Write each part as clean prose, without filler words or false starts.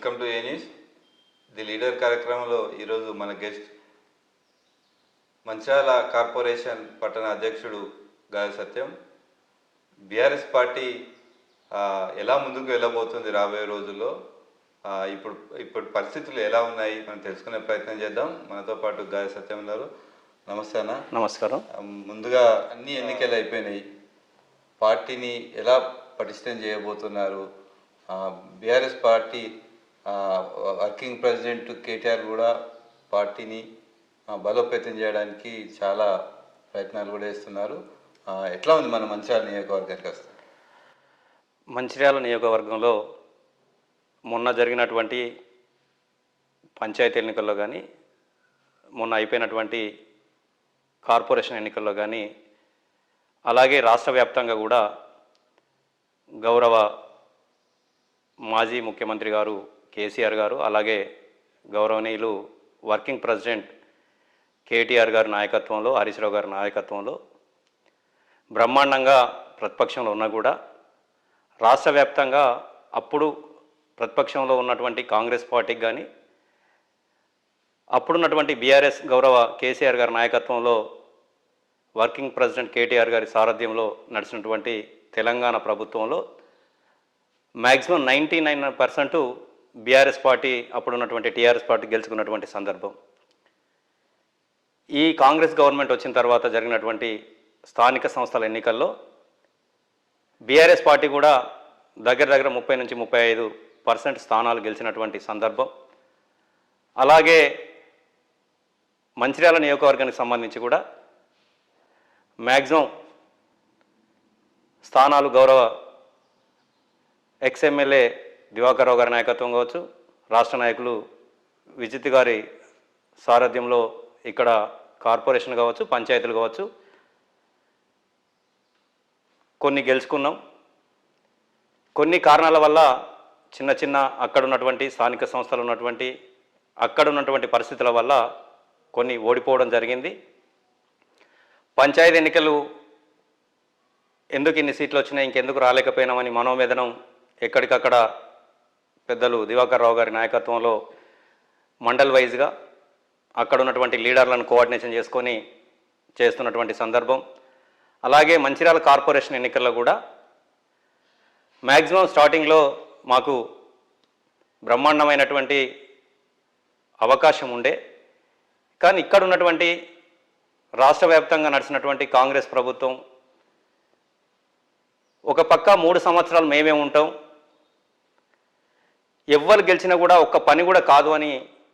Welcome to A news. The leader కార్యక్రమంలో ఈరోజు మన గెస్ట్ మంచిర్యాల కార్పొరేషన్ పట్టణ అధ్యక్షుడు గాయ సత్యం. బీఆర్ఎస్ పార్టీ ఎలా ముందుకు వెళ్ళబోతుంది రాబోయే రోజుల్లో, ఇప్పుడు పరిస్థితులు ఎలా ఉన్నాయి మనం తెలుసుకునే ప్రయత్నం చేద్దాం. మనతో పాటు గాయ సత్యం ఉన్నారు. నమస్తే అన్న. నమస్కారం. ముందుగా అన్ని ఎన్నికలు అయిపోయినాయి, పార్టీని ఎలా పటిష్టం చేయబోతున్నారు? BRS party working president KTR కూడా పార్టీని బలోపేతం చేయడానికి చాలా ప్రయత్నాలు కూడా చేస్తున్నారు. ఎట్లా ఉంది మన మంచిర్యాల నియోజకవర్గానికి వస్తే? మంచిర్యాల నియోజకవర్గంలో మొన్న జరిగినటువంటి పంచాయతీ ఎన్నికల్లో కానీ, మొన్న అయిపోయినటువంటి కార్పొరేషన్ ఎన్నికల్లో కానీ, అలాగే రాష్ట్ర వ్యాప్తంగా కూడా గౌరవ మాజీ ముఖ్యమంత్రి గారు కేసీఆర్ గారు, అలాగే గౌరవనీయులు వర్కింగ్ ప్రెసిడెంట్ కేటీఆర్ గారి నాయకత్వంలో, హరీష్ రావు గారి నాయకత్వంలో బ్రహ్మాండంగా ప్రతిపక్షంలో ఉన్నా కూడా రాష్ట్ర వ్యాప్తంగా అప్పుడు ప్రతిపక్షంలో ఉన్నటువంటి కాంగ్రెస్ పార్టీకి కానీ, అప్పుడున్నటువంటి బీఆర్ఎస్ గౌరవ కేసీఆర్ గారి నాయకత్వంలో వర్కింగ్ ప్రెసిడెంట్ కేటీఆర్ గారి సారథ్యంలో నడిచినటువంటి తెలంగాణ ప్రభుత్వంలో మ్యాక్సిమం 99% బీఆర్ఎస్ పార్టీ, అప్పుడున్నటువంటి టీఆర్ఎస్ పార్టీ గెలుచుకున్నటువంటి సందర్భం. ఈ కాంగ్రెస్ గవర్నమెంట్ వచ్చిన తర్వాత జరిగినటువంటి స్థానిక సంస్థల ఎన్నికల్లో బీఆర్ఎస్ పార్టీ కూడా దగ్గర 30 నుంచి 35% స్థానాలు గెలిచినటువంటి సందర్భం. అలాగే మంచిర్యాల నియోజకవర్గానికి సంబంధించి కూడా మ్యాక్సిమం స్థానాలు గౌరవ ఎక్స్ఎమ్మెల్యే దివాకర్ రావు గారి నాయకత్వం కావచ్చు, రాష్ట్ర నాయకులు విజిత్ గారి సారథ్యంలో ఇక్కడ కార్పొరేషన్ కావచ్చు, పంచాయతీలు కావచ్చు కొన్ని గెలుచుకున్నాం. కొన్ని కారణాల వల్ల చిన్న అక్కడ ఉన్నటువంటి స్థానిక సంస్థలు ఉన్నటువంటి అక్కడ ఉన్నటువంటి పరిస్థితుల వల్ల కొన్ని ఓడిపోవడం జరిగింది. పంచాయతీ ఎన్నికలు ఎందుకు ఇన్ని సీట్లు వచ్చినాయి, ఇంకెందుకు రాలేకపోయినామని మనోవేదనం ఎక్కడికక్కడ పెద్దలు దివాకర్ రావు గారి నాయకత్వంలో మండల్ వైజ్గా అక్కడ ఉన్నటువంటి లీడర్లను కోఆర్డినేషన్ చేసుకొని చేస్తున్నటువంటి సందర్భం. అలాగే మంచిర్యాల కార్పొరేషన్ ఎన్నికల్లో కూడా మ్యాక్సిమం స్టార్టింగ్లో మాకు బ్రహ్మాండమైనటువంటి అవకాశం ఉండే, కానీ ఇక్కడ ఉన్నటువంటి రాష్ట్ర వ్యాప్తంగా నడిచినటువంటి కాంగ్రెస్ ప్రభుత్వం ఒక పక్క 3 సంవత్సరాలు మేమే ఉంటాం, ఎవ్వరు గెలిచినా కూడా ఒక్క పని కూడా కాదు అని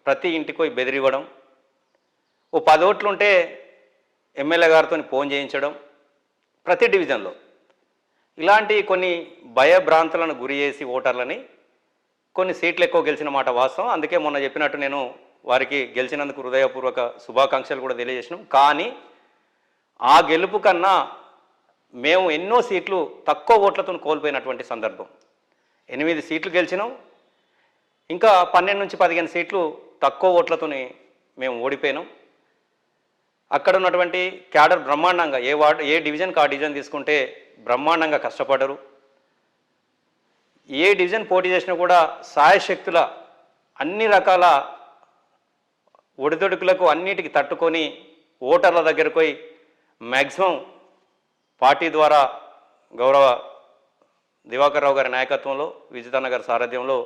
ప్రతి ఇంటికి పోయి బెదిరివ్వడం, ఓ 10 ఓట్లు ఉంటే ఎమ్మెల్యే గారితో ఫోన్ చేయించడం ప్రతి డివిజన్లో, ఇలాంటి కొన్ని భయభ్రాంతులను గురి చేసి ఓటర్లని కొన్ని సీట్లు ఎక్కువ గెలిచిన మాట వాస్తవం. అందుకే మొన్న చెప్పినట్టు నేను వారికి గెలిచినందుకు హృదయపూర్వక శుభాకాంక్షలు కూడా తెలియజేసినాం. కానీ ఆ గెలుపు కన్నా మేము ఎన్నో సీట్లు తక్కువ ఓట్లతో కోల్పోయినటువంటి సందర్భం. 8 సీట్లు గెలిచినాం, ఇంకా 12 నుంచి 15 సీట్లు తక్కువ ఓట్లతో మేము ఓడిపోయినాం. అక్కడ ఉన్నటువంటి క్యాడర్ బ్రహ్మాండంగా ఏ డివిజన్కి ఆ డివిజన్ తీసుకుంటే బ్రహ్మాండంగా కష్టపడరు. ఏ డివిజన్ పోటీ చేసినా కూడా సాయశక్తుల అన్ని రకాల ఒడిదొడుకులకు అన్నిటికీ తట్టుకొని ఓటర్ల దగ్గరకు పోయి మ్యాక్సిమం పార్టీ ద్వారా గౌరవ దివాకర్ రావు గారి నాయకత్వంలో, విజితన్న గారి సారథ్యంలో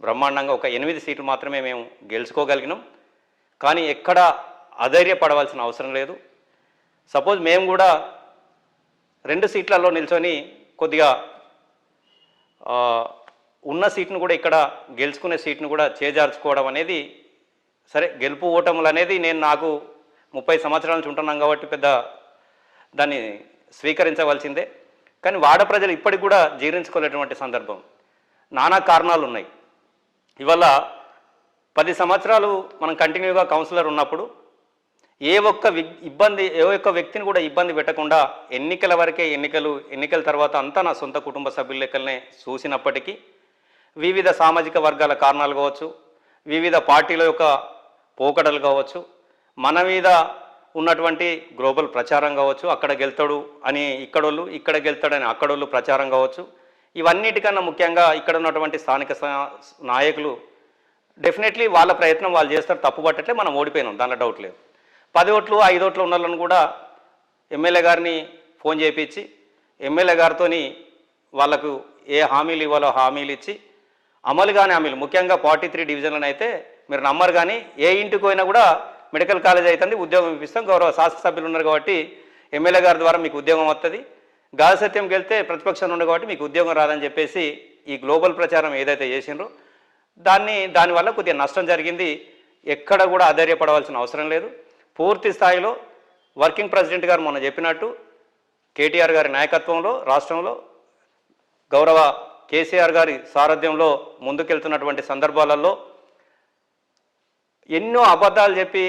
బ్రహ్మాండంగా ఒక 8 సీట్లు మాత్రమే మేము గెలుచుకోగలిగినాం. కానీ ఎక్కడ అధైర్యపడవలసిన అవసరం లేదు. సపోజ్ మేము కూడా 2 సీట్లలో నిల్చొని కొద్దిగా ఉన్న సీట్ను కూడా ఇక్కడ గెలుచుకునే సీట్ను కూడా చేజార్చుకోవడం అనేది, సరే గెలుపు ఓటములు అనేది నాకు 30 సంవత్సరాల నుంచి ఉంటున్నాం కాబట్టి పెద్ద దాన్ని స్వీకరించవలసిందే. కానీ వాడ ప్రజలు ఇప్పటికి కూడా జీర్ణించుకోలేటువంటి సందర్భం. నానా కారణాలు ఉన్నాయి. ఇవాళ 10 సంవత్సరాలు మనం కంటిన్యూగా కౌన్సిలర్ ఉన్నప్పుడు ఏ ఒక్క వ్యక్తిని కూడా ఇబ్బంది పెట్టకుండా ఎన్నికల వరకే ఎన్నికల తర్వాత అంతా నా సొంత కుటుంబ సభ్యుల లెక్కలనే చూసినప్పటికీ వివిధ సామాజిక వర్గాల కారణాలు కావచ్చు, వివిధ పార్టీల యొక్క పోకడలు కావచ్చు, మన మీద ఉన్నటువంటి గ్లోబల్ ప్రచారం కావచ్చు, అక్కడ గెలుతాడు అని ఇక్కడోళ్ళు, ఇక్కడ గెలుతాడని అక్కడోళ్ళు ప్రచారం కావచ్చు, ఇవన్నిటికన్నా ముఖ్యంగా ఇక్కడ ఉన్నటువంటి స్థానిక నాయకులు డెఫినెట్లీ వాళ్ళ ప్రయత్నం వాళ్ళు చేస్తారు, తప్పు పట్టట్లే, మనం ఓడిపోయినాం, దాంట్లో డౌట్ లేదు. 10 ఓట్లు 5 ఓట్లు ఉన్న వాళ్ళని కూడా ఎమ్మెల్యే గారిని ఫోన్ చేయించి ఎమ్మెల్యే గారితో వాళ్ళకు ఏ హామీలు ఇవ్వాలో హామీలు ఇచ్చి అమలు కాని హామీలు, ముఖ్యంగా 43 డివిజన్లను అయితే మీరు నమ్మరు కానీ ఏ ఇంటికి పోయినా కూడా మెడికల్ కాలేజ్ అవుతుంది, ఉద్యోగం ఇప్పిస్తాం, గౌరవ శాసనసభ్యులు ఉన్నారు కాబట్టి ఎమ్మెల్యే గారి ద్వారా మీకు ఉద్యోగం వస్తుంది, గాలి సత్యంకి వెళ్తే ప్రతిపక్షం ఉండదు కాబట్టి మీకు ఉద్యోగం రాదని చెప్పేసి ఈ గ్లోబల్ ప్రచారం ఏదైతే చేసిండ్రో దానివల్ల కొద్దిగా నష్టం జరిగింది. ఎక్కడ కూడా ఆధైర్యపడవలసిన అవసరం లేదు. పూర్తి స్థాయిలో వర్కింగ్ ప్రెసిడెంట్ గారు మొన్న చెప్పినట్టు కేటీఆర్ గారి నాయకత్వంలో రాష్ట్రంలో గౌరవ కేసీఆర్ గారి సారథ్యంలో ముందుకెళ్తున్నటువంటి సందర్భాలలో ఎన్నో అబద్ధాలు చెప్పి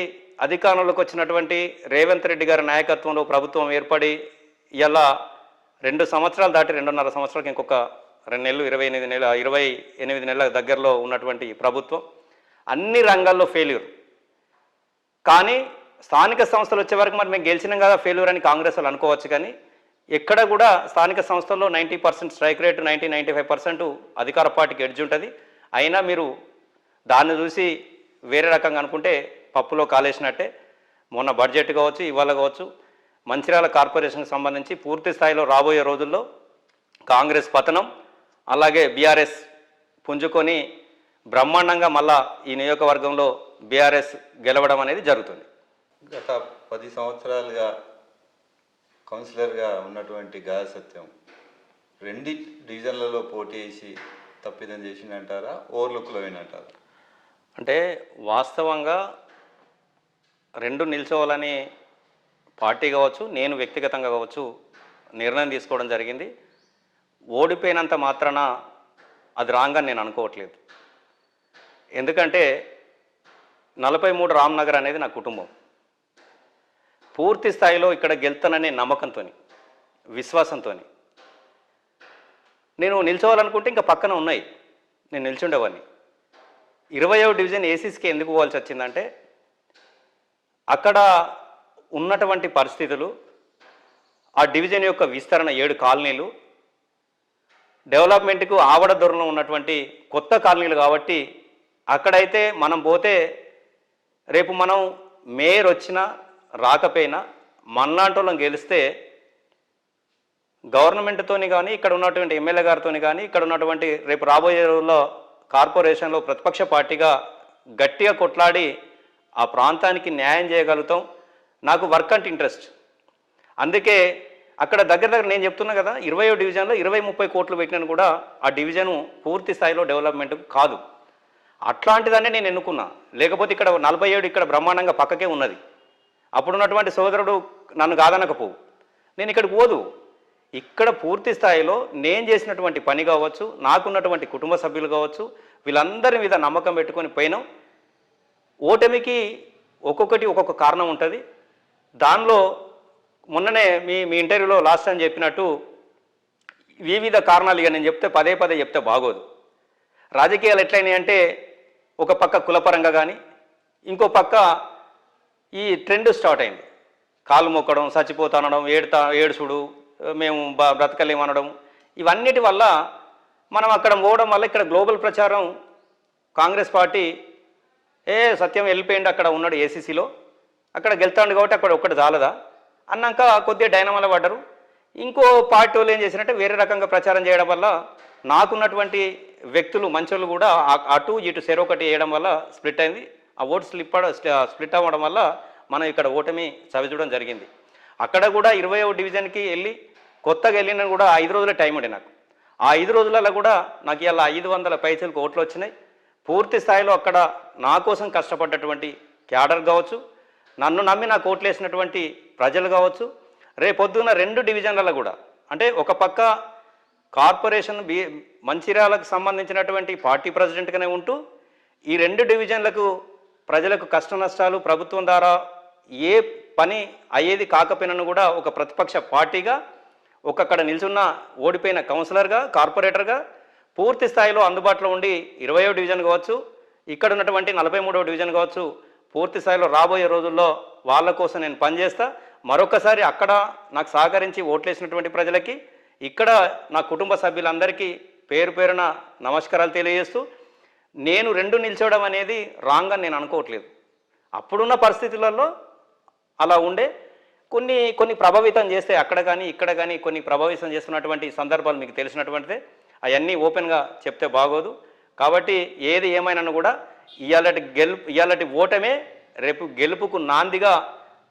అధికారంలోకి వచ్చినటువంటి రేవంత్ రెడ్డి గారి నాయకత్వంలో ప్రభుత్వం ఏర్పడి ఇలా 2 సంవత్సరాలు దాటి 2.5 సంవత్సరాలకి ఇంకొక 2 నెలలు 28 నెలల దగ్గరలో ఉన్నటువంటి ప్రభుత్వం అన్ని రంగాల్లో ఫెయిల్యూర్. కానీ స్థానిక సంస్థలు వచ్చే వరకు మరి మేము గెలిచినాం కదా ఫెయిల్యూర్ అని కాంగ్రెస్ వాళ్ళు అనుకోవచ్చు, కానీ ఎక్కడ కూడా స్థానిక సంస్థల్లో 90% స్ట్రైక్ రేటు, 95% అధికార పార్టీకి ఎడ్జ్ ఉంటుంది. అయినా మీరు దాన్ని చూసి వేరే రకంగా అనుకుంటే పప్పులో కాలేసినట్టే. మొన్న బడ్జెట్ కావచ్చు, ఇవాళ కావచ్చు, మంచిర్యాల కార్పొరేషన్కి సంబంధించి పూర్తి స్థాయిలో రాబోయే రోజుల్లో కాంగ్రెస్ పతనం, అలాగే బీఆర్ఎస్ పుంజుకొని బ్రహ్మాండంగా మళ్ళా ఈ నియోజకవర్గంలో బీఆర్ఎస్ గెలవడం అనేది జరుగుతుంది. గత 10 సంవత్సరాలుగా కౌన్సిలర్గా ఉన్నటువంటి గాయ సత్యం 2 డివిజన్లలో పోటీ చేసి తప్పిదం చేసిందంటారా, ఓవర్లుక్లో అయినంటారా? అంటే వాస్తవంగా 2 నిల్చోవాలని పార్టీ కావచ్చు, నేను వ్యక్తిగతంగా కావచ్చు నిర్ణయం తీసుకోవడం జరిగింది. ఓడిపోయినంత మాత్రాన అది రాంగ్ అని నేను అనుకోవట్లేదు. ఎందుకంటే 43 రామ్నగర్ అనేది నా కుటుంబం. పూర్తి స్థాయిలో ఇక్కడ గెలుతాననే నమ్మకంతో, విశ్వాసంతో నేను నిల్చోవాలనుకుంటే ఇంకా పక్కన ఉన్నాయి, నేను నిల్చుండేవాడిని. 20వ డివిజన్ ఏసీస్కి ఎందుకు పోవాల్సి వచ్చిందంటే అక్కడ ఉన్నటువంటి పరిస్థితులు, ఆ డివిజన్ యొక్క విస్తరణ 7 కాలనీలు, డెవలప్మెంట్కు ఆవడ దూరంలో ఉన్నటువంటి కొత్త కాలనీలు కాబట్టి అక్కడైతే మనం పోతే రేపు మనం మేయర్ వచ్చినా రాకపోయినా మనలాంటి గెలిస్తే గవర్నమెంట్తోని కానీ ఇక్కడ ఉన్నటువంటి ఎమ్మెల్యే గారితో కానీ ఇక్కడ ఉన్నటువంటి రేపు రాబోయే రోజుల్లో కార్పొరేషన్లో ప్రతిపక్ష పార్టీగా గట్టిగా కొట్లాడి ఆ ప్రాంతానికి న్యాయం చేయగలుగుతాం. నాకు వర్క్ అంటే ఇంట్రెస్ట్. అందుకే అక్కడ దగ్గర నేను చెప్తున్నా కదా, 20వ డివిజన్లో 20-30 కోట్లు పెట్టినాను కూడా ఆ డివిజను పూర్తి స్థాయిలో డెవలప్మెంట్ కాదు. అట్లాంటిదాన్ని నేను ఎన్నుకున్నా. లేకపోతే ఇక్కడ 47 ఇక్కడ బ్రహ్మాండంగా పక్కకే ఉన్నది. అప్పుడున్నటువంటి సోదరుడు నన్ను కాదనకపోవు, నేను ఇక్కడికి పోదు. ఇక్కడ పూర్తి స్థాయిలో నేను చేసినటువంటి పని కావచ్చు, నాకున్నటువంటి కుటుంబ సభ్యులు కావచ్చు, వీళ్ళందరి మీద నమ్మకం పెట్టుకొని పోయినాం. ఓటమికి ఒక్కొక్క కారణం ఉంటుంది. దానిలో మొన్ననే మీ ఇంటర్వ్యూలో లాస్ట్ టైం చెప్పినట్టు వివిధ కారణాలు ఇక నేను చెప్తే పదే చెప్తే బాగోదు. రాజకీయాలు ఎట్లయినాయి అంటే ఒక పక్క కులపరంగా కానీ ఇంకో పక్క ఈ ట్రెండ్ స్టార్ట్ అయింది. కాలు మొక్కడం, చచ్చిపోతానడం, ఏడుసుడు, మేము బ్రతకలేమనడం, ఇవన్నిటి వల్ల మనం అక్కడ పోవడం వల్ల ఇక్కడ గ్లోబల్ ప్రచారం కాంగ్రెస్ పార్టీ సత్యం వెళ్ళిపోయింది, అక్కడ ఉన్నాడు ఏసీసీలో, అక్కడ గెలుతాడు కాబట్టి అక్కడ ఒక్కటి చాలదా అన్నాక కొద్దిగా డైనమాలో పడ్డరు. ఇంకో పార్టీ వాళ్ళు ఏం చేసినట్టే వేరే రకంగా ప్రచారం చేయడం వల్ల నాకున్నటువంటి వ్యక్తులు మంచోళ్ళు కూడా అటు ఇటు చెరొకటి వేయడం వల్ల స్ప్లిట్ అయింది. ఆ ఓటు స్ప్లిట్ అవ్వడం వల్ల మనం ఇక్కడ ఓటమి చవిచూడడం జరిగింది. అక్కడ కూడా 20వ డివిజన్కి వెళ్ళి కొత్తగా వెళ్ళిన కూడా 5 రోజుల టైం ఉండే నాకు. ఆ 5 రోజులలో కూడా నాకు ఇలా 500 పైసలకు ఓట్లు వచ్చినాయి. పూర్తి స్థాయిలో అక్కడ నా కోసం కష్టపడ్డటువంటి క్యాడర్ కావచ్చు, నన్ను నమ్మి నాకు ఓట్లు వేసినటువంటి ప్రజలు కావచ్చు, రేపొద్దున 2 డివిజన్లలో కూడా అంటే ఒక పక్క కార్పొరేషన్ మంచిర్యాలకు సంబంధించినటువంటి పార్టీ ప్రెసిడెంట్గానే ఉంటూ ఈ 2 డివిజన్లకు ప్రజలకు కష్ట నష్టాలు ప్రభుత్వం ద్వారా ఏ పని అయ్యేది కాకపోయినను కూడా ఒక ప్రతిపక్ష పార్టీగా ఒక్కొక్కడ నిల్చున్న ఓడిపోయిన కౌన్సిలర్గా కార్పొరేటర్గా పూర్తి స్థాయిలో అందుబాటులో ఉండి 20వ డివిజన్ కావచ్చు, ఇక్కడ ఉన్నటువంటి 43వ డివిజన్ కావచ్చు, పూర్తి స్థాయిలో రాబోయే రోజుల్లో వాళ్ళ కోసం నేను పనిచేస్తా. మరొకసారి అక్కడ నాకు సహకరించి ఓట్లేసినటువంటి ప్రజలకి ఇక్కడ నా కుటుంబ సభ్యులందరికీ పేరు పేరున నమస్కారాలు తెలియజేస్తూ నేను రెండు నిల్చోవడం అనేది రాంగ్ అని నేను అనుకోవట్లేదు. అప్పుడున్న పరిస్థితులలో అలా ఉండే కొన్ని ప్రభావితం చేస్తే అక్కడ కానీ ఇక్కడ కానీ కొన్ని ప్రభావితం చేస్తున్నటువంటి సందర్భాలు మీకు తెలిసినటువంటిదే. అవన్నీ ఓపెన్గా చెప్తే బాగోదు. కాబట్టి ఏది ఏమైనా కూడా ఇవాళటి ఓటమే రేపు గెలుపుకు నాందిగా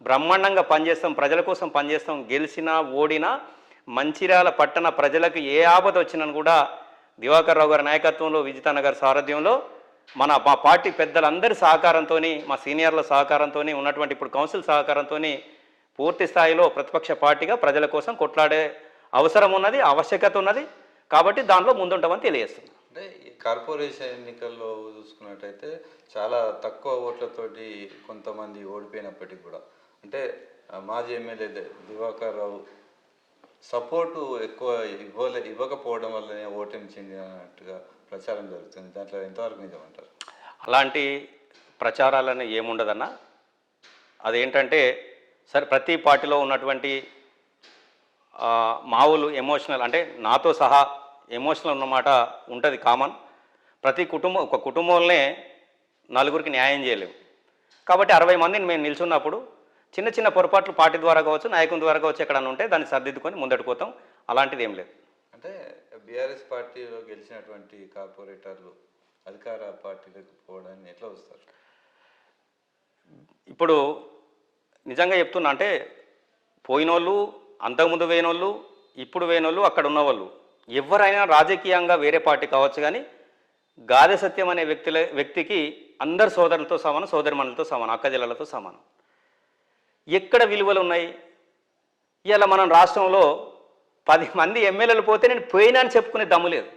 బ్రహ్మాండంగా పనిచేస్తాం, ప్రజల కోసం పనిచేస్తాం. గెలిచినా ఓడినా మంచిర్యాల పట్టణ ప్రజలకు ఏ ఆపద వచ్చినా కూడా దివాకర్ రావు గారి నాయకత్వంలో, విజితన్న గారి సారథ్యంలో, మా పార్టీ పెద్దలందరి సహకారంతో, మా సీనియర్ల సహకారంతో, ఉన్నటువంటి ఇప్పుడు కౌన్సిల్ సహకారంతో పూర్తి స్థాయిలో ప్రతిపక్ష పార్టీగా ప్రజల కోసం కొట్లాడే అవసరం ఉన్నది, ఆవశ్యకత ఉన్నది. కాబట్టి దానిలో ముందుంటామని తెలియజేస్తుంది. అంటే ఈ కార్పొరేషన్ ఎన్నికల్లో చూసుకున్నట్టయితే చాలా తక్కువ ఓట్లతోటి కొంతమంది ఓడిపోయినప్పటికీ కూడా అంటే మాజీ ఎమ్మెల్యే దివాకర్ రావు సపోర్టు ఎక్కువ ఇవ్వకపోవడం వల్లనే ఓటమి చెందినట్టుగా ప్రచారం జరుగుతుంది. దాంట్లో ఎంతవరకు నిజమంటారు? అలాంటి ప్రచారాలని ఏముండదన్న. అదేంటంటే సరే ప్రతి పార్టీలో ఉన్నటువంటి మావులు ఎమోషనల్, అంటే నాతో సహా ఎమోషనల్ ఉన్నమాట ఉంటుంది కామన్. ఒక కుటుంబంలోనే నలుగురికి న్యాయం చేయలేము. కాబట్టి 60 మందిని మేము నిల్చున్నప్పుడు చిన్న చిన్న పొరపాట్లు పార్టీ ద్వారా కావచ్చు, నాయకుల ద్వారా కావచ్చు ఎక్కడన్నా ఉంటే దాన్ని సర్దిద్దుకొని ముందటికి పోతాం. అలాంటిది ఏం లేదు. అంటే బీఆర్ఎస్ పార్టీలో గెలిచినటువంటి కార్పొరేటర్లు అధికార పార్టీలకు పోవడాన్ని ఎట్లా వస్తారు? ఇప్పుడు నిజంగా చెప్తున్నా, అంటే పోయినోళ్ళు, అంతకుముందు వేయనోళ్ళు, ఇప్పుడు వేయనోళ్ళు, అక్కడ ఉన్నవాళ్ళు ఎవరైనా రాజకీయంగా వేరే పార్టీ కావచ్చు, కానీ గాదె సత్యం అనే వ్యక్తికి అందరు సోదరులతో సమానం, సోదరిమణులతో సమానం, అక్కజల్లలతో సమానం. ఎక్కడ విలువలు ఉన్నాయి? ఇలా మనం రాష్ట్రంలో 10 మంది ఎమ్మెల్యేలు పోతే నేను పోయినా అని చెప్పుకునే దమ్ము లేదు,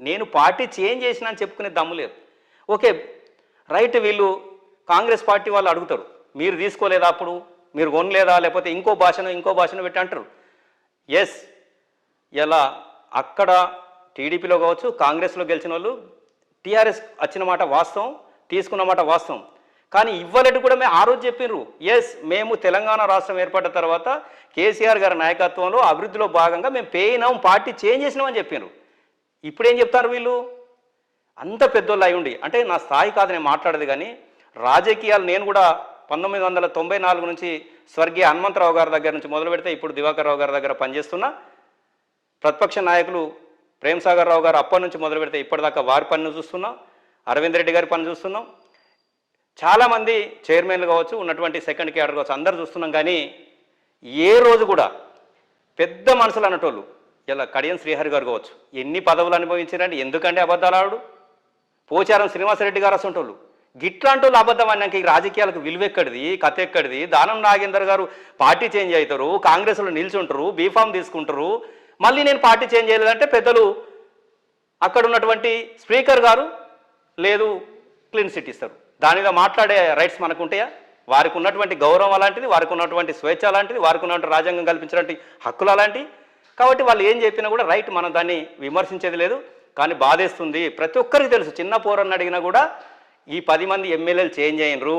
నేను పార్టీ చేంజ్ చేసినా అని చెప్పుకునే దమ్ము లేదు. ఓకే రైట్, వీళ్ళు కాంగ్రెస్ పార్టీ వాళ్ళు అడుగుతారు, మీరు తీసుకోలేదా, అప్పుడు మీరు కొనలేదా, లేకపోతే ఇంకో భాషను పెట్టి అంటారు. ఎస్, ఇలా అక్కడ టీడీపీలో కావచ్చు, కాంగ్రెస్లో గెలిచిన వాళ్ళు టీఆర్ఎస్ వచ్చిన మాట వాస్తవం, తీసుకున్న మాట వాస్తవం. కానీ ఇవ్వలేటు కూడా మేము ఆ రోజు చెప్పినారు, ఎస్ మేము తెలంగాణ రాష్ట్రం ఏర్పడిన తర్వాత కేసీఆర్ గారి నాయకత్వంలో అభివృద్ధిలో భాగంగా మేము పేయినాం, పార్టీ చేంజ్ చేసినామని చెప్పినారు. ఇప్పుడేం చెప్తారు వీళ్ళు? అంత పెద్దోళ్ళు అయి ఉండి, అంటే నా స్థాయి కాదు నేను మాట్లాడేది, కానీ రాజకీయాలు నేను కూడా 1994 నుంచి స్వర్గీయ హనుమంతరావు గారి దగ్గర నుంచి మొదలు పెడితే ఇప్పుడు దివాకర్ రావు గారి దగ్గర పనిచేస్తున్నా. ప్రతిపక్ష నాయకులు ప్రేమ్సాగర్ రావు గారు అప్పటి నుంచి మొదలు పెడితే ఇప్పటిదాకా వారి పనిని చూస్తున్నాం, అరవింద్ రెడ్డి గారి పని చూస్తున్నాం, చాలామంది చైర్మన్లు కావచ్చు, ఉన్నటువంటి సెకండ్ క్యాడర్ కావచ్చు, అందరు చూస్తున్నాం. కానీ ఏ రోజు కూడా పెద్ద మనుషులు అన్నటోళ్ళు, ఇలా కడియం శ్రీహరి గారు కావచ్చు, ఎన్ని పదవులు అనుభవించారంటే ఎందుకంటే అబద్ధాలు ఆడు, పోచారం శ్రీనివాసరెడ్డి గారు అసంటోళ్ళు, గిట్లాంటి వాళ్ళు అబద్ధం అన్నాక ఈ రాజకీయాలకు విలువెక్కడిది, కథ ఎక్కడిది? దానం నాగేందర్ గారు పార్టీ చేంజ్ అవుతారు, కాంగ్రెస్లో నిల్చుంటారు, బీఫామ్ తీసుకుంటారు, మళ్ళీ నేను పార్టీ చేంజ్ చేయలేదంటే పెద్దలు అక్కడ ఉన్నటువంటి స్పీకర్ గారు లేదు క్లీన్ సిట్ ఇస్తారు. దాని మీద మాట్లాడే రైట్స్ మనకు ఉంటాయా? వారికి ఉన్నటువంటి గౌరవం అలాంటిది, వారికి ఉన్నటువంటి స్వేచ్ఛ అలాంటిది, వారికి ఉన్నటువంటి రాజ్యాంగం కల్పించినటువంటి హక్కులు అలాంటివి. కాబట్టి వాళ్ళు ఏం చెప్పినా కూడా రైట్, మనం దాన్ని విమర్శించేది లేదు. కానీ బాధేస్తుంది, ప్రతి ఒక్కరికి తెలుసు, చిన్న పోరని అడిగినా కూడా ఈ 10 మంది ఎమ్మెల్యేలు చేంజ్ అయినరు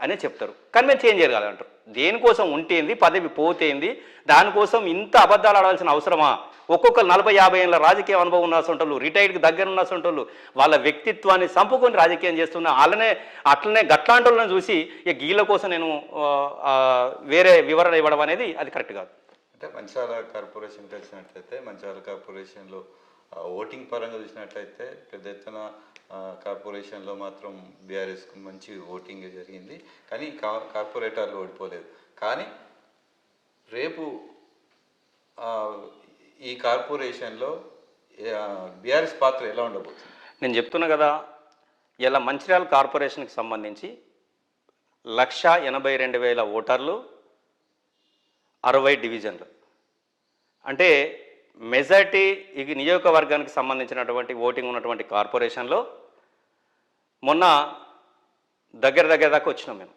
అని చెప్తారు. కానీ మేము చేంజ్ చేయగలంటారు. దేనికోసం ఉంటేంది, పదవి పోతేంది, దానికోసం ఇంత అబద్ధాలు ఆడాల్సిన అవసరమా? ఒక్కొక్కరు 40-50 ఏళ్ళ రాజకీయ అనుభవం ఉన్నసంటోళ్ళు, రిటైర్డ్కి దగ్గర ఉన్నసంటోళ్ళు, వాళ్ళ వ్యక్తిత్వాన్ని చంపుకొని రాజకీయం చేస్తున్న అట్లనే గట్లాంటోళ్ళని చూసి ఇక గీళ్ళ కోసం నేను వేరే వివరణ ఇవ్వడం అనేది అది కరెక్ట్ కాదు. అంటే మంచిర్యాల కార్పొరేషన్ తెలిసినట్లయితే మంచిర్యాల కార్పొరేషన్లో ఓటింగ్ పరంగా చూసినట్లయితే పెద్ద ఎత్తున కార్పొరేషన్లో మాత్రం బీఆర్ఎస్కు మంచి ఓటింగ్ జరిగింది, కానీ కార్పొరేటర్లు ఓడిపోలేదు. కానీ రేపు ఈ కార్పొరేషన్లో బీఆర్ఎస్ పాత్ర ఎలా ఉండబోతుంది? నేను చెప్తున్నా కదా, ఇలా మంచిర్యాల కార్పొరేషన్కి సంబంధించి 1,82,000 ఓటర్లు, 60 డివిజన్లు, అంటే మెజార్టీ ఈ నియోజకవర్గానికి సంబంధించినటువంటి ఓటింగ్ ఉన్నటువంటి కార్పొరేషన్లో మొన్న దగ్గర దాకా వచ్చినాం మేము.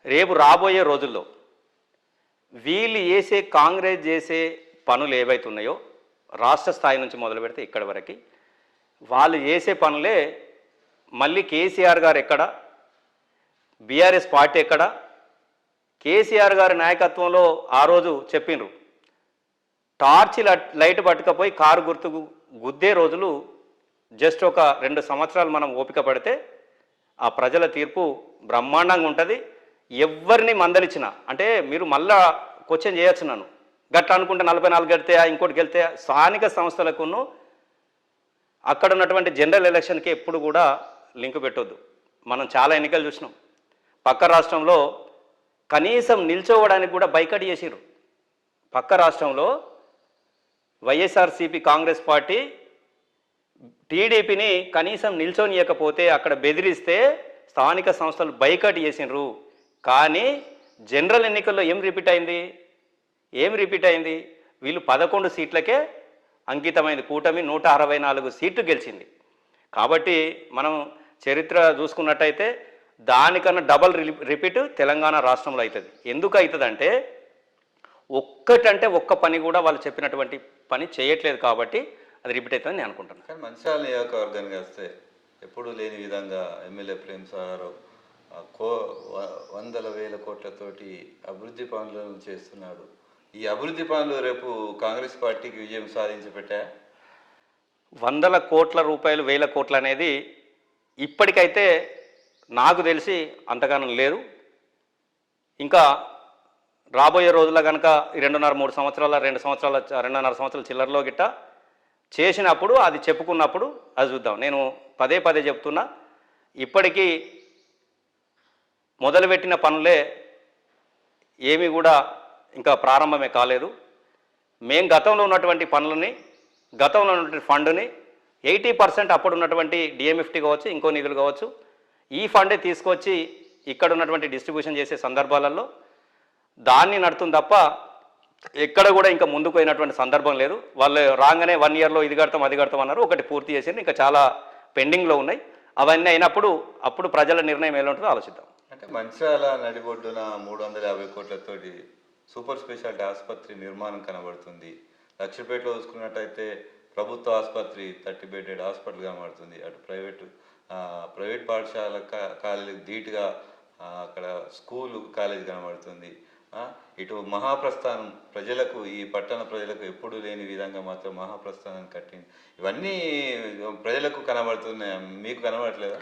రేపు రాబోయే రోజుల్లో వీళ్ళు కాంగ్రెస్ చేసే పనులు ఏవైతున్నాయో రాష్ట్ర స్థాయి నుంచి మొదలు పెడితే ఇక్కడి వరకు వాళ్ళు చేసే పనులే మళ్ళీ కేసీఆర్ గారు ఎక్కడ, బీఆర్ఎస్ పార్టీ ఎక్కడ, కేసీఆర్ గారి నాయకత్వంలో ఆ రోజు చెప్పిండ్రు టార్చ్ లైట్ పట్టుకపోయి కారు గుర్తుకు గుద్దే రోజులు జస్ట్ ఒక 2 సంవత్సరాలు మనం ఓపిక పడితే ఆ ప్రజల తీర్పు బ్రహ్మాండంగా ఉంటుంది. ఎవరిని మందలిచ్చినా అంటే మీరు మళ్ళా క్వశ్చన్ చేయొచ్చు నన్ను, గట్లా అనుకుంటే 44 గెలితే ఇంకోటి గెలితే స్థానిక సంస్థలకును అక్కడ ఉన్నటువంటి జనరల్ ఎలక్షన్కి ఎప్పుడు కూడా లింక్ పెట్టొద్దు. మనం చాలా ఎన్నికలు చూసినాం. పక్క రాష్ట్రంలో కనీసం నిల్చోవడానికి కూడా బైకట్ చేసిర్రు. పక్క రాష్ట్రంలో వైఎస్ఆర్సీపీ కాంగ్రెస్ పార్టీ టీడీపీని కనీసం నిల్చోనియకపోతే అక్కడ బెదిరిస్తే స్థానిక సంస్థలు బైకట్ చేసినారు. కానీ జనరల్ ఎన్నికల్లో ఏం రిపీట్ అయింది? వీళ్ళు 11 సీట్లకే అంకితమైంది. కూటమి 164 సీట్లు గెలిచింది. కాబట్టి మనం చరిత్ర చూసుకున్నట్టయితే దానికన్నా డబల్ రిపీట్ తెలంగాణ రాష్ట్రంలో అవుతుంది. ఎందుకు అవుతుందంటే ఒక్క పని కూడా వాళ్ళు చెప్పినటువంటి పని చేయట్లేదు కాబట్టి అది రిపీట్ అవుతుందని నేను అనుకుంటున్నాను. కానీ మంచిర్యాల నియోజకవర్గానికి వస్తే ఎప్పుడూ లేని విధంగా ఎమ్మెల్యే ప్రేమ్ సాగర్ వందల వేల కోట్లతోటి అభివృద్ధి పనులను చేస్తున్నాడు. ఈ అభివృద్ధి పనులు రేపు కాంగ్రెస్ పార్టీకి విజయం సాధించి పెట్టా. 100 కోట్ల రూపాయలు 1000 కోట్లు అనేది ఇప్పటికైతే నాకు తెలిసి అంతగానం లేదు. ఇంకా రాబోయే రోజుల్లో కనుక 2.5-3 సంవత్సరాల 2.5 సంవత్సరాల చిల్లరలో గిట్ట చేసినప్పుడు అది చెప్పుకున్నప్పుడు అది చూద్దాం. నేను పదే చెప్తున్నా, ఇప్పటికీ మొదలుపెట్టిన పనులే ఏమీ కూడా ఇంకా ప్రారంభమే కాలేదు. మేము గతంలో ఉన్నటువంటి పనులని, గతంలో ఉన్నటువంటి ఫండ్ని 80% అప్పుడు ఉన్నటువంటి డిఎంఎఫ్టీ కావచ్చు, ఇంకో నిధులు కావచ్చు, ఈ ఫండే తీసుకొచ్చి ఇక్కడ ఉన్నటువంటి డిస్ట్రిబ్యూషన్ చేసే సందర్భాలలో దాన్ని నడుతుంది తప్ప ఎక్కడ కూడా ఇంకా ముందుకు పోయినటువంటి సందర్భం లేదు. వాళ్ళు రాగానే 1 ఇయర్లో ఇది కడతాం అది కడతాం అన్నారు. ఒకటి పూర్తి చేసి ఇంకా చాలా పెండింగ్లో ఉన్నాయి. అవన్నీ అయినప్పుడు అప్పుడు ప్రజల నిర్ణయం ఎలా ఉంటుందో ఆలోచిద్దాం. అంటే మంచిర్యాల నడిబొడ్డున 350 కోట్లతోటి సూపర్ స్పెషాలిటీ ఆసుపత్రి నిర్మాణం కనబడుతుంది. లక్షపేటలో చూసుకున్నట్టయితే ప్రభుత్వ ఆసుపత్రి 30 బెడెడ్ హాస్పిటల్ కనబడుతుంది. అటు ప్రైవేట్ పాఠశాల కాలేజీకి ధీటుగా అక్కడ స్కూల్ కాలేజ్ కనబడుతుంది. ఇటు మహాప్రస్థానం ప్రజలకు, ఈ పట్టణ ప్రజలకు ఎప్పుడు లేని విధంగా మాత్రం మహాప్రస్థానం కట్టింది. ఇవన్నీ ప్రజలకు కనబడుతున్నాయి, మీకు కనబడట్లేదా?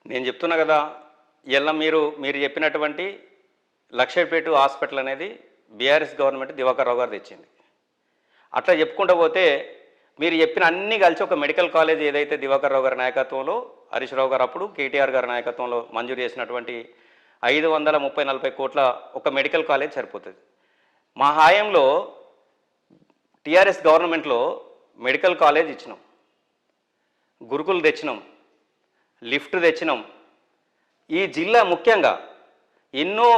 నేను చెప్తున్నా కదా, ఇలా మీరు చెప్పినటువంటి లక్షపేట హాస్పిటల్ అనేది బీఆర్ఎస్ గవర్నమెంట్ దివాకర్ రావు గారు తెచ్చింది. అట్లా చెప్పుకుంటూ పోతే మీరు చెప్పిన అన్నీ కలిసి ఒక మెడికల్ కాలేజ్ ఏదైతే దివాకర్ రావు గారి నాయకత్వంలో, హరీష్ రావు గారు అప్పుడు కేటీఆర్ గారి నాయకత్వంలో మంజూరు చేసినటువంటి 530-40 కోట్ల ఒక మెడికల్ కాలేజ్ సరిపోతుంది. మా హాయంలో టీఆర్ఎస్ గవర్నమెంట్లో మెడికల్ కాలేజ్ ఇచ్చినాం, గురుకులు తెచ్చినాం, లిఫ్ట్ తెచ్చినాం. ఈ జిల్లా ముఖ్యంగా ఎన్నో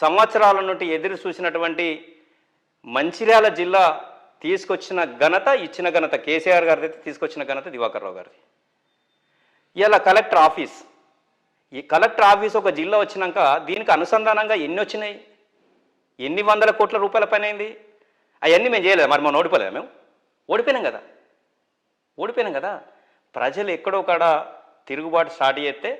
సంవత్సరాల నుండి ఎదురు చూసినటువంటి మంచిర్యాల జిల్లా తీసుకొచ్చిన ఘనత, ఇచ్చిన ఘనత కేసీఆర్ గారిది, తీసుకొచ్చిన ఘనత దివాకర్ రావు గారిది. ఇలా కలెక్టర్ ఆఫీస్, ఈ కలెక్టర్ ఆఫీస్ ఒక జిల్లా వచ్చినాక దీనికి అనుసంధానంగా ఎన్ని వచ్చినాయి, ఎన్ని వందల కోట్ల రూపాయల పని అయింది. అవన్నీ మేము చేయలేదు. మరి మనం ఓడిపోలేదా? మేము ఓడిపోయినాం కదా. ప్రజలు ఎక్కడో కాడ తిరుగుబాటు స్టార్ట్ చేస్తే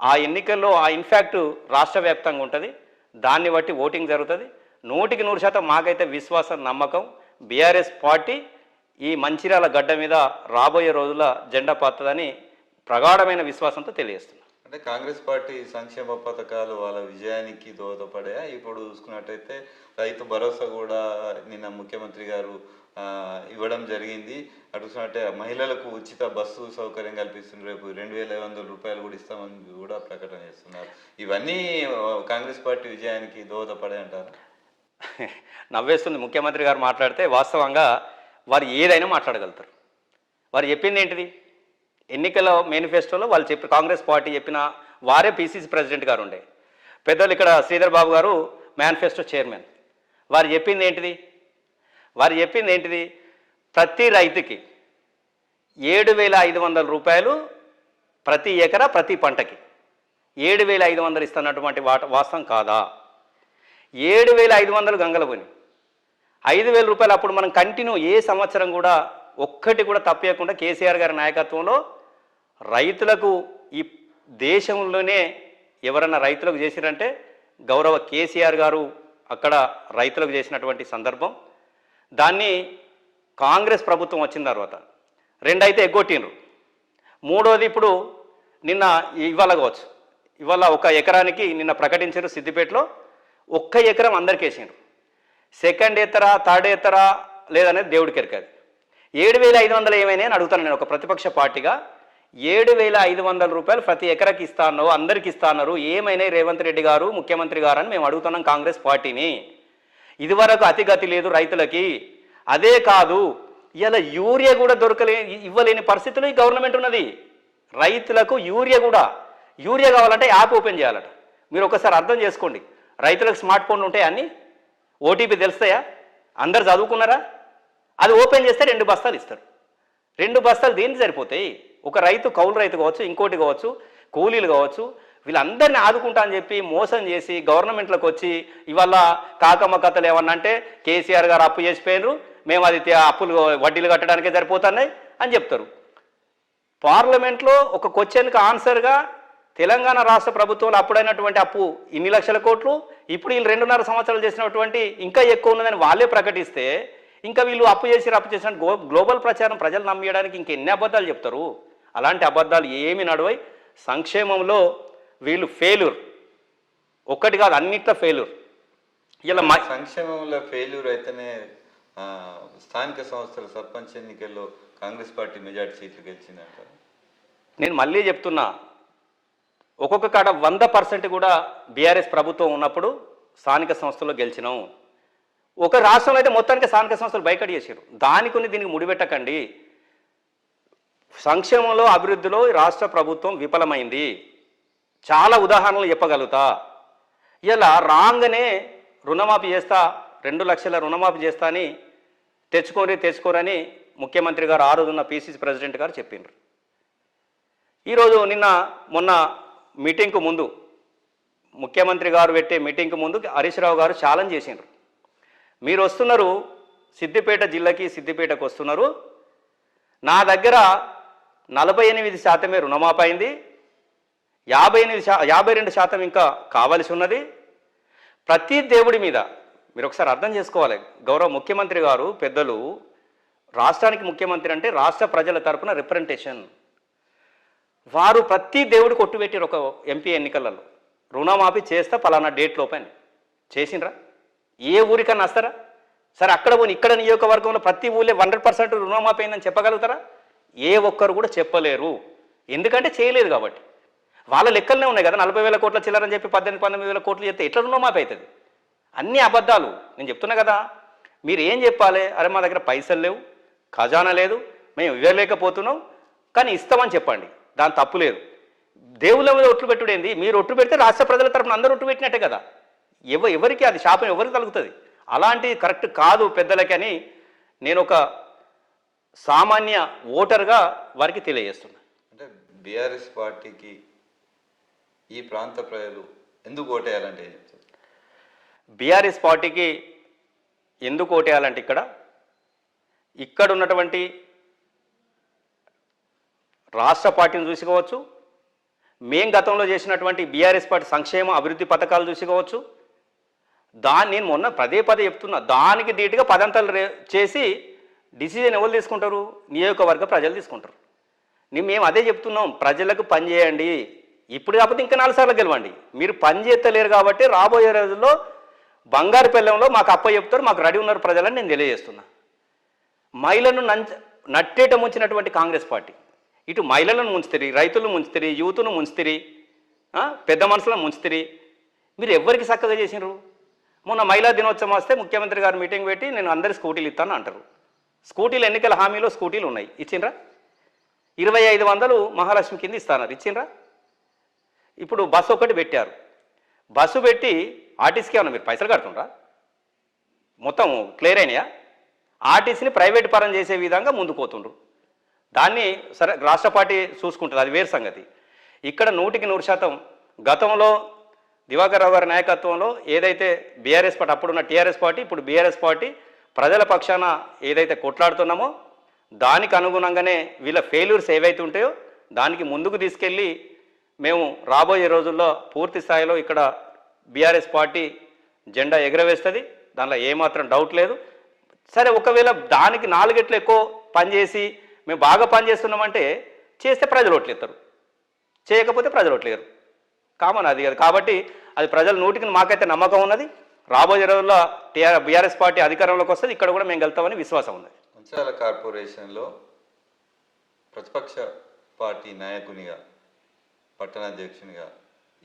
ఆ ఎన్నికల్లో ఆ ఇన్ఫ్యాక్ట్ రాష్ట్ర వ్యాప్తంగా ఉంటుంది. దాన్ని బట్టి ఓటింగ్ జరుగుతుంది. 100% మాకైతే విశ్వాసం, నమ్మకం బీఆర్ఎస్ పార్టీ ఈ మంచిర్యాల గడ్డ మీద రాబోయే రోజుల జెండా పాతదని ప్రగాఢమైన విశ్వాసంతో తెలియజేస్తున్నాం. అంటే కాంగ్రెస్ పార్టీ సంక్షేమ పథకాలు వాళ్ళ విజయానికి దోహదపడా? ఇప్పుడు చూసుకున్నట్టయితే రైతు భరోసా కూడా నిన్న ముఖ్యమంత్రి గారు ఇవ్వడం జరిగింది. అటు చూసుకుంటే మహిళలకు ఉచిత బస్సు సౌకర్యం కల్పిస్తున్నారు. రేపు 2500 రూపాయలు కూడా ఇస్తామని కూడా ప్రకటన చేస్తున్నారు. ఇవన్నీ కాంగ్రెస్ పార్టీ విజయానికి దోహదపడే అంటారు. నవ్వేస్తుంది ముఖ్యమంత్రి గారు మాట్లాడితే. వాస్తవంగా వారు ఏదైనా మాట్లాడగలుగుతారు. వారు చెప్పింది ఏంటిది? ఎన్నికల మేనిఫెస్టోలో వాళ్ళు కాంగ్రెస్ పార్టీ చెప్పిన వారే పిసిసి ప్రెసిడెంట్ గారు ఉండే పెద్దలు, ఇక్కడ శ్రీధర్ బాబు గారు మేనిఫెస్టో చైర్మన్. వారు చెప్పింది ఏంటిది? ప్రతి రైతుకి 7,500 రూపాయలు ప్రతి ఎకరా ప్రతి పంటకి 7,500 ఇస్తున్నటువంటి వాస్తవం కాదా? 7,500 గంగల పోని 5,000 రూపాయలు అప్పుడు మనం కంటిన్యూ ఏ సంవత్సరం కూడా ఒక్కటి కూడా తప్పకుండా కేసీఆర్ గారి నాయకత్వంలో రైతులకు, ఈ దేశంలోనే ఎవరన్నా రైతులకు చేసిరంటే గౌరవ కేసీఆర్ గారు అక్కడ రైతులకు చేసినటువంటి సందర్భం. దాన్ని కాంగ్రెస్ ప్రభుత్వం వచ్చిన తర్వాత రెండైతే ఎగ్గొట్టిండ్రు. మూడోది ఇప్పుడు నిన్న ఇవాళ కావచ్చు, ఇవాళ ఒక ఎకరానికి నిన్న ప్రకటించారు సిద్దిపేటలో 1 ఎకరం అందరికి వేసిండ్రు. సెకండ్ ఎత్తరా థర్డ్ ఎత్తరా లేదనేది దేవుడికి ఎరకది. 7,500 ఏమైనా అని అడుగుతాను నేను ఒక ప్రతిపక్ష పార్టీగా. 7,500 రూపాయలు ప్రతి ఎకరాకి ఇస్తా అన్నారు, అందరికి ఇస్తా అన్నారు. ఏమైనా రేవంత్ రెడ్డి గారు ముఖ్యమంత్రి గారు అని మేము అడుగుతున్నాం కాంగ్రెస్ పార్టీని. ఇదివరకు అతిగతి లేదు రైతులకి. అదే కాదు, ఇలా యూరియా కూడా ఇవ్వలేని పరిస్థితుల్లో ఈ గవర్నమెంట్ ఉన్నది. రైతులకు యూరియా కావాలంటే యాప్ ఓపెన్ చేయాలట. మీరు ఒకసారి అర్థం చేసుకోండి. రైతులకు స్మార్ట్ ఫోన్లు ఉంటాయా అన్ని? ఓటీపీ తెలుస్తాయా? అందరు చదువుకున్నారా? అది ఓపెన్ చేస్తే 2 బస్తాలు ఇస్తారు. 2 బస్తాలు దేనికి సరిపోతాయి? ఒక రైతు, కౌలు రైతు కావచ్చు, ఇంకోటి కావచ్చు, కూలీలు కావచ్చు, వీళ్ళందరినీ ఆదుకుంటా అని చెప్పి మోసం చేసి గవర్నమెంట్లోకి వచ్చి ఇవాళ కాకమ్మ కథలు ఏమన్నా అంటే కేసీఆర్ గారు అప్పు చేసిపోయినారు, మేము అది అప్పులు వడ్డీలు కట్టడానికే సరిపోతున్నాయి అని చెప్తారు. పార్లమెంట్లో ఒక క్వశ్చన్కి ఆన్సర్గా తెలంగాణ రాష్ట్ర ప్రభుత్వంలో అప్పుడైనటువంటి అప్పు ఇన్ని లక్షల కోట్లు, ఇప్పుడు వీళ్ళు 2.5 సంవత్సరాలు చేసినటువంటి ఇంకా ఎక్కువ ఉన్నదని వాళ్ళే ప్రకటిస్తే ఇంకా వీళ్ళు అప్పు చేసిన గ్లోబల్ ప్రచారం ప్రజలు నమ్మేయడానికి ఇంకెన్ని అబద్ధాలు చెప్తారు? అలాంటి అబద్ధాలు ఏమి నడవై. సంక్షేమంలో వీళ్ళు ఫెయిల్యూర్, ఒక్కటి కాదు అన్నిట్లో ఫెయిల్యూర్. ఇలా సంక్షేమంలో ఫెయిల్యూర్ అయితేనే స్థానిక సంస్థల సర్పంచ్ ఎన్నికల్లో కాంగ్రెస్ పార్టీ మెజార్టీ సీట్లు గెలిచిందంట. నేను మళ్ళీ చెప్తున్నా, ఒక్కొక్క కాడ 100% కూడా బీఆర్ఎస్ ప్రభుత్వం ఉన్నప్పుడు స్థానిక సంస్థల్లో గెలిచినాం. ఒక రాష్ట్రంలో అయితే మొత్తానికి స్థానిక సంస్థలు బైకట్ చేశారు. దానికి దీనికి ముడిపెట్టకండి. సంక్షేమంలో అభివృద్ధిలో రాష్ట్ర ప్రభుత్వం విఫలమైంది. చాలా ఉదాహరణలు చెప్పగలుగుతా. ఇలా రాగానే రుణమాఫీ చేస్తా, 2 లక్షల రుణమాఫీ చేస్తా అని తెచ్చుకోరని ముఖ్యమంత్రి గారు ఆ రోజున్న పిసిసి ప్రెసిడెంట్ గారు చెప్పిండ్రు. ఈరోజు మొన్న మీటింగ్కు ముందు ముఖ్యమంత్రి గారు పెట్టే మీటింగ్కు ముందు హరీష్ రావు గారు ఛాలెంజ్ చేసిండ్రు. మీరు వస్తున్నారు సిద్దిపేట జిల్లాకి, సిద్దిపేటకు వస్తున్నారు, నా దగ్గర 48% రుణమాఫీ అయింది, 52% ఇంకా కావలసి ఉన్నది. ప్రతి దేవుడి మీద మీరు ఒకసారి అర్థం చేసుకోవాలి. గౌరవ ముఖ్యమంత్రి గారు పెద్దలు, రాష్ట్రానికి ముఖ్యమంత్రి అంటే రాష్ట్ర ప్రజల తరపున రిప్రజెంటేషన్. వారు ప్రతి దేవుడికి ఒట్టు పెట్టారు. ఒక ఎంపీ ఎన్నికలలో రుణమాఫీ చేస్తా పలానా డేట్ లోపని చేసిండ్రా? ఏ ఊరికన్నా వస్తారా? సరే అక్కడ పోనీ, ఇక్కడ నియోజకవర్గంలో ప్రతి ఊళ్ళో 100% రుణమాఫీ అయిందని చెప్పగలుగుతారా? ఏ ఒక్కరు కూడా చెప్పలేరు. ఎందుకంటే చేయలేదు కాబట్టి. వాళ్ళ లెక్కలనే ఉన్నాయి కదా. 40,000 కోట్ల చిల్లరని చెప్పి 18,000 కోట్లు చెప్తే ఎట్లా రుణమాఫీ అవుతుంది? అన్ని అబద్ధాలు. నేను చెప్తున్నా కదా, మీరు ఏం చెప్పాలి? అరే మా దగ్గర పైసలు లేవు, ఖజానా లేదు, మేము ఇవ్వలేకపోతున్నాం, కానీ ఇస్తామని చెప్పండి, దాని తప్పు లేదు. దేవుళ్ళ మీద ఒట్లు పెట్టుడేంది? మీరు ఒట్టు పెడితే రాష్ట్ర ప్రజల తరపున అందరూ ఒట్టు పెట్టినట్టే కదా. ఎవరికి అది శాపం ఎవరికి కలుగుతుంది? అలాంటి కరెక్ట్ కాదు పెద్దలకని నేను ఒక సామాన్య ఓటర్గా వారికి తెలియజేస్తున్నా. అంటే బీఆర్ఎస్ పార్టీకి ఈ ప్రాంత ప్రజలు ఎందుకు ఓటేయాలంటే ఏం చెప్తారు? బీఆర్ఎస్ పార్టీకి ఎందుకు ఓటేయాలంటే ఇక్కడ ఉన్నటువంటి రాష్ట్ర పార్టీని చూసుకోవచ్చు, మేం గతంలో చేసినటువంటి బీఆర్ఎస్ పార్టీ సంక్షేమ అభివృద్ధి పథకాలు చూసుకోవచ్చు. నేను మొన్న పదే చెప్తున్నా, దానికి ధీటుగా పదంతలు చేసి డిసిజన్ ఎవరు తీసుకుంటారు? నియోజకవర్గ ప్రజలు తీసుకుంటారు. మేము అదే చెప్తున్నాం, ప్రజలకు పని చేయండి. ఇప్పుడు కాకపోతే ఇంకా 4 సార్లు గెలవండి. మీరు పని చేస్తలేరు కాబట్టి రాబోయే రోజుల్లో బంగారు పెళ్ళంలో మాకు అప్ప చెప్తారు, మాకు రెడీ ఉన్నారు ప్రజలని నేను తెలియజేస్తున్నా. మహిళలను నట్టేట ముంచినటువంటి కాంగ్రెస్ పార్టీ ఇటు మహిళలను ముంచుతిరి, రైతులను ముంచుతిరి, యూత్ను ముంచుతిరి, పెద్ద మనుషులను ముంచుతిరి. మీరు ఎవరికి చక్కగా చేసినారు? మొన్న మహిళా దినోత్సవం వస్తే ముఖ్యమంత్రి గారు మీటింగ్ పెట్టి నేను అందరి స్కూటీలు ఇస్తాను అంటారు. స్కూటీలు ఎన్నికల హామీలో స్కూటీలు ఉన్నాయి, ఇచ్చిండ్రా? 2,500 మహాలక్ష్మి కింద ఇస్తాన్నారు, ఇచ్చిండ్రా? ఇప్పుడు బస్సు ఒకటి పెట్టారు. బస్సు పెట్టి ఆర్టీసీకి ఏమన్నా మీరు పైసలు కడుతుండ్రా? మొత్తం క్లియర్ అయినాయా? ఆర్టీసీని ప్రైవేట్ పరం చేసే విధంగా ముందుకు పోతుండ్రు. దాన్ని సరే రాష్ట్ర పార్టీ చూసుకుంటుంది, అది వేరు సంగతి. ఇక్కడ 100% గతంలో దివాకర్ రావు గారి నాయకత్వంలో ఏదైతే బీఆర్ఎస్ పార్టీ, అప్పుడున్న టీఆర్ఎస్ పార్టీ, ఇప్పుడు బీఆర్ఎస్ పార్టీ ప్రజల పక్షాన ఏదైతే కొట్లాడుతున్నామో దానికి అనుగుణంగానే వీళ్ళ ఫెయిల్యూర్స్ ఏవైతే ఉంటాయో దానికి ముందుకు తీసుకెళ్ళి మేము రాబోయే రోజుల్లో పూర్తి స్థాయిలో ఇక్కడ బీఆర్ఎస్ పార్టీ జెండా ఎగరవేస్తుంది. దానిలో ఏమాత్రం డౌట్ లేదు. సరే ఒకవేళ దానికి 4 రెట్లు ఎక్కువ పనిచేసి మేము బాగా పనిచేస్తున్నామంటే చేస్తే ప్రజలు ఓట్లేస్తారు, చేయకపోతే ప్రజలు ఓట్లేరు. కామన్ అది కదా. కాబట్టి అది ప్రజల నూటికి మాకైతే నమ్మకం ఉన్నది. రాబోయే రోజుల్లో బీఆర్ఎస్ పార్టీ అధికారంలోకి వస్తుంది, ఇక్కడ కూడా మేము గెలుస్తామని విశ్వాసం ఉంది. మంచిర్యాల కార్పొరేషన్లో ప్రతిపక్ష పార్టీ నాయకునిగా, పట్టణాధ్యక్షునిగా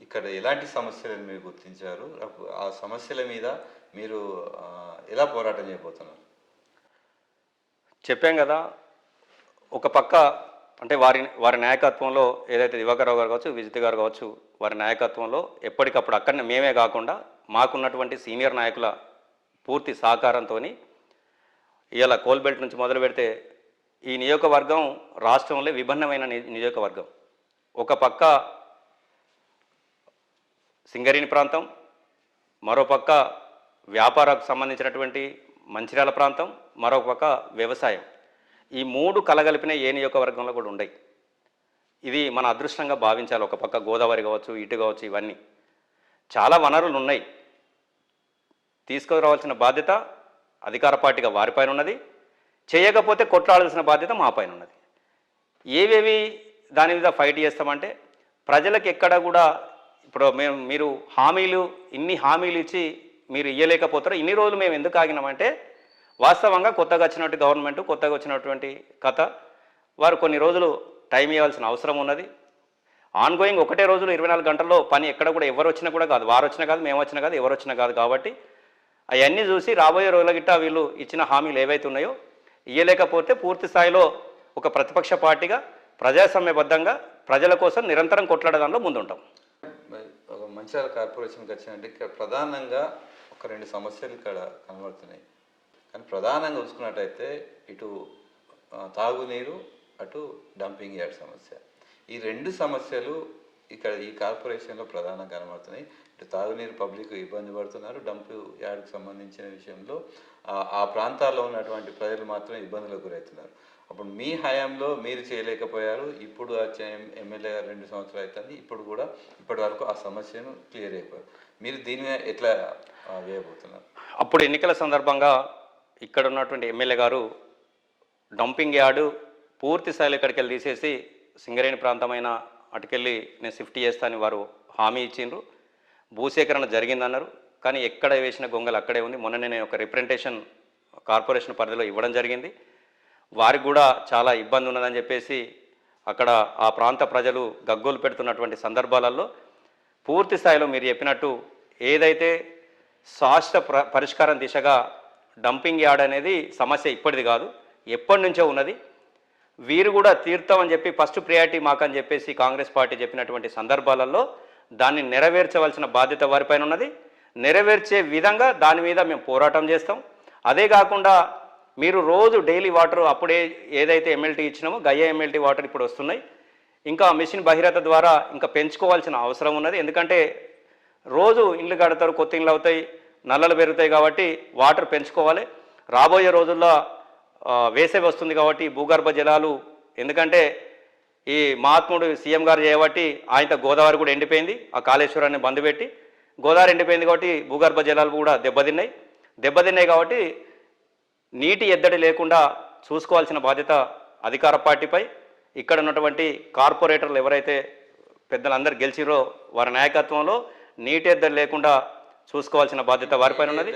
ఇక్కడ ఎలాంటి సమస్యలను మీరు గుర్తించారు? ఆ సమస్యల మీద మీరు ఎలా పోరాటం చేయబోతున్నారు? చెప్పాం కదా, ఒక పక్క అంటే వారి నాయకత్వంలో ఏదైతే దివాకర్ గారు కావచ్చు, విజిత్ గారు కావచ్చు, వారి నాయకత్వంలో ఎప్పటికప్పుడు అక్కడనే మేమే కాకుండా మాకున్నటువంటి సీనియర్ నాయకుల పూర్తి సహకారంతో ఇవాళ కోల్బెల్ట్ నుంచి మొదలు పెడితే ఈ నియోజకవర్గం రాష్ట్రంలో విభిన్నమైన నియోజకవర్గం. ఒక పక్క సింగరేణి ప్రాంతం, మరోపక్క వ్యాపారకు సంబంధించినటువంటి మంచిర్యాల ప్రాంతం, మరొక పక్క వ్యవసాయం. ఈ 3 కలగలిపిన ఏ నియోజకవర్గంలో కూడా ఉన్నాయి. ఇది మన అదృష్టంగా భావించాలి. ఒక పక్క గోదావరి కావచ్చు, ఇటు కావచ్చు, ఇవన్నీ చాలా వనరులు ఉన్నాయి. తీసుకురావాల్సిన బాధ్యత అధికార పార్టీగా వారిపైన ఉన్నది, చేయకపోతే కొట్లాడాల్సిన బాధ్యత మా పైన ఉన్నది. ఏవేవి దాని మీద ఫైట్ చేస్తామంటే ప్రజలకు ఎక్కడ కూడా ఇప్పుడు మీరు ఇన్ని హామీలు ఇచ్చి మీరు ఇయ్యలేకపోతారు. ఇన్ని రోజులు మేము ఎందుకు ఆగినామంటే వాస్తవంగా కొత్తగా వచ్చినటువంటి కథ, వారు కొన్ని రోజులు టైం ఇవ్వాల్సిన అవసరం ఉన్నది. ఆన్గోయింగ్ ఒకటే రోజులు 24 గంటల్లో పని ఎక్కడ కూడా ఎవరు వచ్చినా కూడా కాదు, వారు వచ్చినా కాదు, మేము వచ్చినా కాదు, ఎవరు వచ్చినా కాదు. కాబట్టి అవన్నీ చూసి రాబోయే రోజుల గిట్ట వీళ్ళు ఇచ్చిన హామీలు ఏవైతే ఉన్నాయో ఇయ్యలేకపోతే పూర్తి స్థాయిలో ఒక ప్రతిపక్ష పార్టీగా ప్రజాస్వామ్యబద్ధంగా ప్రజల కోసం నిరంతరం కొట్లాడడంలో ముందుంటాం. ఒక మంచిర్యాల కార్పొరేషన్కి వచ్చినట్టు ఇక్కడ ప్రధానంగా ఒక 2 సమస్యలు ఇక్కడ కనబడుతున్నాయి. కానీ ప్రధానంగా చూసుకున్నట్టయితే ఇటు తాగునీరు, అటు డంపింగ్ యార్డ్ సమస్య. ఈ 2 సమస్యలు ఇక్కడ ఈ కార్పొరేషన్లో ప్రధానంగా కనబడుతున్నాయి. ఇటు తాగునీరు పబ్లిక్ ఇబ్బంది పడుతున్నారు, డంప్ యార్డ్కి సంబంధించిన విషయంలో ఆ ప్రాంతాల్లో ఉన్నటువంటి ప్రజలు మాత్రం ఇబ్బందులకు గురవుతున్నారు. అప్పుడు మీ హయాంలో మీరు చేయలేకపోయారు, ఇప్పుడు వచ్చే ఎమ్మెల్యే 2 సంవత్సరాలు అవుతుంది, ఇప్పటి వరకు ఆ సమస్యను క్లియర్ అయిపోయారు. మీరు దీని మీద ఎట్లా వేయబోతున్నారు? అప్పుడు ఎన్నికల సందర్భంగా ఇక్కడ ఉన్నటువంటి ఎమ్మెల్యే గారు డంపింగ్ యార్డు పూర్తి స్థాయిలో ఇక్కడికి వెళ్ళి తీసేసి సింగరేణి ప్రాంతమైన అటుకెళ్ళి నేను షిఫ్ట్ చేస్తానని వారు హామీ ఇచ్చిండ్రు. భూసేకరణ జరిగిందన్నారు, కానీ ఎక్కడ వేసిన గొంగలు అక్కడే ఉంది. మొన్న నేను ఒక రిప్రజెంటేషన్ కార్పొరేషన్ పరిధిలో ఇవ్వడం జరిగింది. వారికి కూడా చాలా ఇబ్బంది ఉన్నదని చెప్పేసి అక్కడ ఆ ప్రాంత ప్రజలు గగ్గోలు పెడుతున్నటువంటి సందర్భాలలో పూర్తి స్థాయిలో మీరు చెప్పినట్టు ఏదైతే శాశ్వత పరిష్కారం దిశగా డంపింగ్ యార్డ్ అనేది సమస్య ఇప్పటిది కాదు, ఎప్పటి నుంచో ఉన్నది. వీరు కూడా తీర్తామని చెప్పి ఫస్ట్ ప్రియారిటీ మాకని చెప్పేసి కాంగ్రెస్ పార్టీ చెప్పినటువంటి సందర్భాలలో దాన్ని నెరవేర్చవలసిన బాధ్యత వారిపైన ఉన్నది. నెరవేర్చే విధంగా దాని మీద మేము పోరాటం చేస్తాం. అదే కాకుండా మీరు రోజు డైలీ వాటర్ అప్పుడే ఏదైతే ఎమ్మెల్టీ ఇచ్చినామో గయ్య ఎమ్మెల్టీ వాటర్ ఇప్పుడు వస్తున్నాయి. ఇంకా మిషన్ భగీరథ ద్వారా ఇంకా పెంచుకోవాల్సిన అవసరం ఉన్నది. ఎందుకంటే రోజు ఇండ్లు కడతారు, కొత్త ఇండ్లు అవుతాయి, నల్లలు పెరుగుతాయి. కాబట్టి వాటర్ పెంచుకోవాలి. రాబోయే రోజుల్లో వేసవి వస్తుంది కాబట్టి భూగర్భ జలాలు, ఎందుకంటే ఈ మహాత్ముడు సీఎం గారు చేయబట్టి ఆయనతో గోదావరి కూడా ఎండిపోయింది, ఆ కాళేశ్వరాన్ని బంద్ పెట్టి గోదావరి ఎండిపోయింది కాబట్టి భూగర్భ జలాలు కూడా దెబ్బతిన్నాయి కాబట్టి నీటి ఎద్దడి లేకుండా చూసుకోవాల్సిన బాధ్యత అధికార పార్టీపై, ఇక్కడ ఉన్నటువంటి కార్పొరేటర్లు ఎవరైతే పెద్దలందరూ గెలిచిరో వారి నాయకత్వంలో నీటి ఎద్దడి లేకుండా చూసుకోవాల్సిన బాధ్యత వారిపైన ఉన్నది.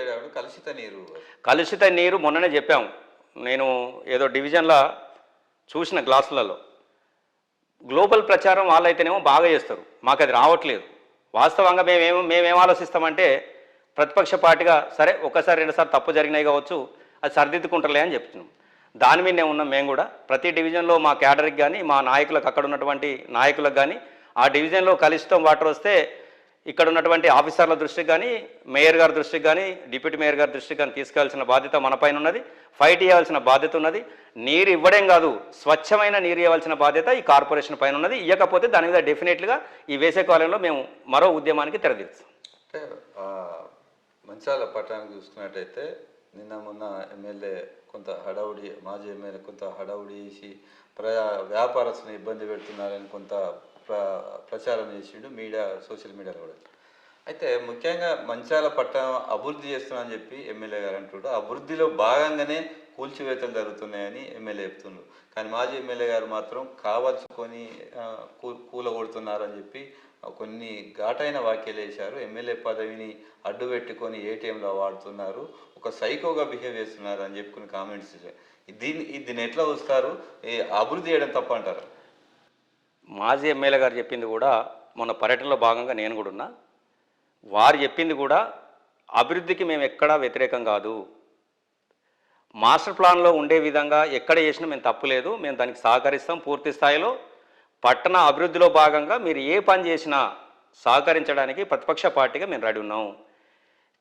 కలుషిత నీరు మొన్ననే చెప్పాము, నేను ఏదో డివిజన్లో చూసిన గ్లాసులలో గ్లోబల్ ప్రచారం వాళ్ళైతేనేమో బాగా చేస్తారు, మాకు అది రావట్లేదు. వాస్తవంగా మేమేం ఆలోచిస్తామంటే ప్రతిపక్ష పార్టీగా సరే ఒకసారి 2 సార్లు తప్పు జరిగినాయి కావచ్చు, అది సరిదిద్దుకుంటలే అని చెప్తున్నాం. దాని మీదనే ఉన్నాం మేము కూడా. ప్రతి డివిజన్లో మా క్యాడర్కి కానీ మా నాయకులకు, అక్కడ ఉన్నటువంటి నాయకులకు కానీ ఆ డివిజన్లో కలుషితం వాటర్ వస్తే ఇక్కడ ఉన్నటువంటి ఆఫీసర్ల దృష్టికి కానీ, మేయర్ గారి దృష్టికి కానీ, డిప్యూటీ మేయర్ గారి దృష్టికి కానీ తీసుకెళ్లాల్సిన బాధ్యత మన పైన ఉన్నది. ఫైట్ చేయాల్సిన బాధ్యత ఉన్నది. నీరు ఇవ్వడం కాదు, స్వచ్ఛమైన నీరు ఇవ్వాల్సిన బాధ్యత ఈ కార్పొరేషన్ పైన ఉన్నది. ఇవ్వకపోతే దాని మీద డెఫినెట్గా ఈ వేసవి కాలంలో మేము మరో ఉద్యమానికి తెరదీస్తాం. అంటే మంచిర్యాల పట్టణానికి చూసుకున్నట్టయితే నిన్న మొన్న ఎమ్మెల్యే కొంత హడావుడి, మాజీ ఎమ్మెల్యే కొంత హడావుడి చేసి వ్యాపారస్తులను ఇబ్బంది పెడుతున్నారని కొంత ప్రచారం చేసిండు సోషల్ మీడియాలో కూడా. అయితే ముఖ్యంగా మంచిర్యాల పట్టణం అభివృద్ధి చేస్తున్నా అని చెప్పి ఎమ్మెల్యే గారు అంటుండ్రు. అభివృద్ధిలో భాగంగానే కూల్చివేతలు జరుగుతున్నాయని ఎమ్మెల్యే చెప్తుండ్రు. కానీ మాజీ ఎమ్మెల్యే గారు మాత్రం కావాల్చుకొని కూలగొడుతున్నారని చెప్పి కొన్ని ఘాటైన వ్యాఖ్యలు చేశారు. ఎమ్మెల్యే పదవిని అడ్డు పెట్టుకొని ఏటీఎంలో వాడుతున్నారు, ఒక సైకోగా బిహేవ్ చేస్తున్నారు అని చెప్పుకుని కామెంట్స్ చేశారు. దీన్ని ఎట్లా చూస్తారు? ఈ అభివృద్ధి చేయడం తప్ప అంటారు? మాజీ ఎమ్మెల్యే గారు చెప్పింది కూడా మొన్న పర్యటనలో భాగంగా నేను కూడా ఉన్నా. వారు చెప్పింది కూడా అభివృద్ధికి మేము ఎక్కడా వ్యతిరేకం కాదు, మాస్టర్ ప్లాన్లో ఉండే విధంగా ఎక్కడ చేసినా మేము తప్పులేదు, మేము దానికి సహకరిస్తాం పూర్తి స్థాయిలో. పట్టణ అభివృద్ధిలో భాగంగా మీరు ఏ పని చేసినా సహకరించడానికి ప్రతిపక్ష పార్టీగా మేము రెడీ ఉన్నాం.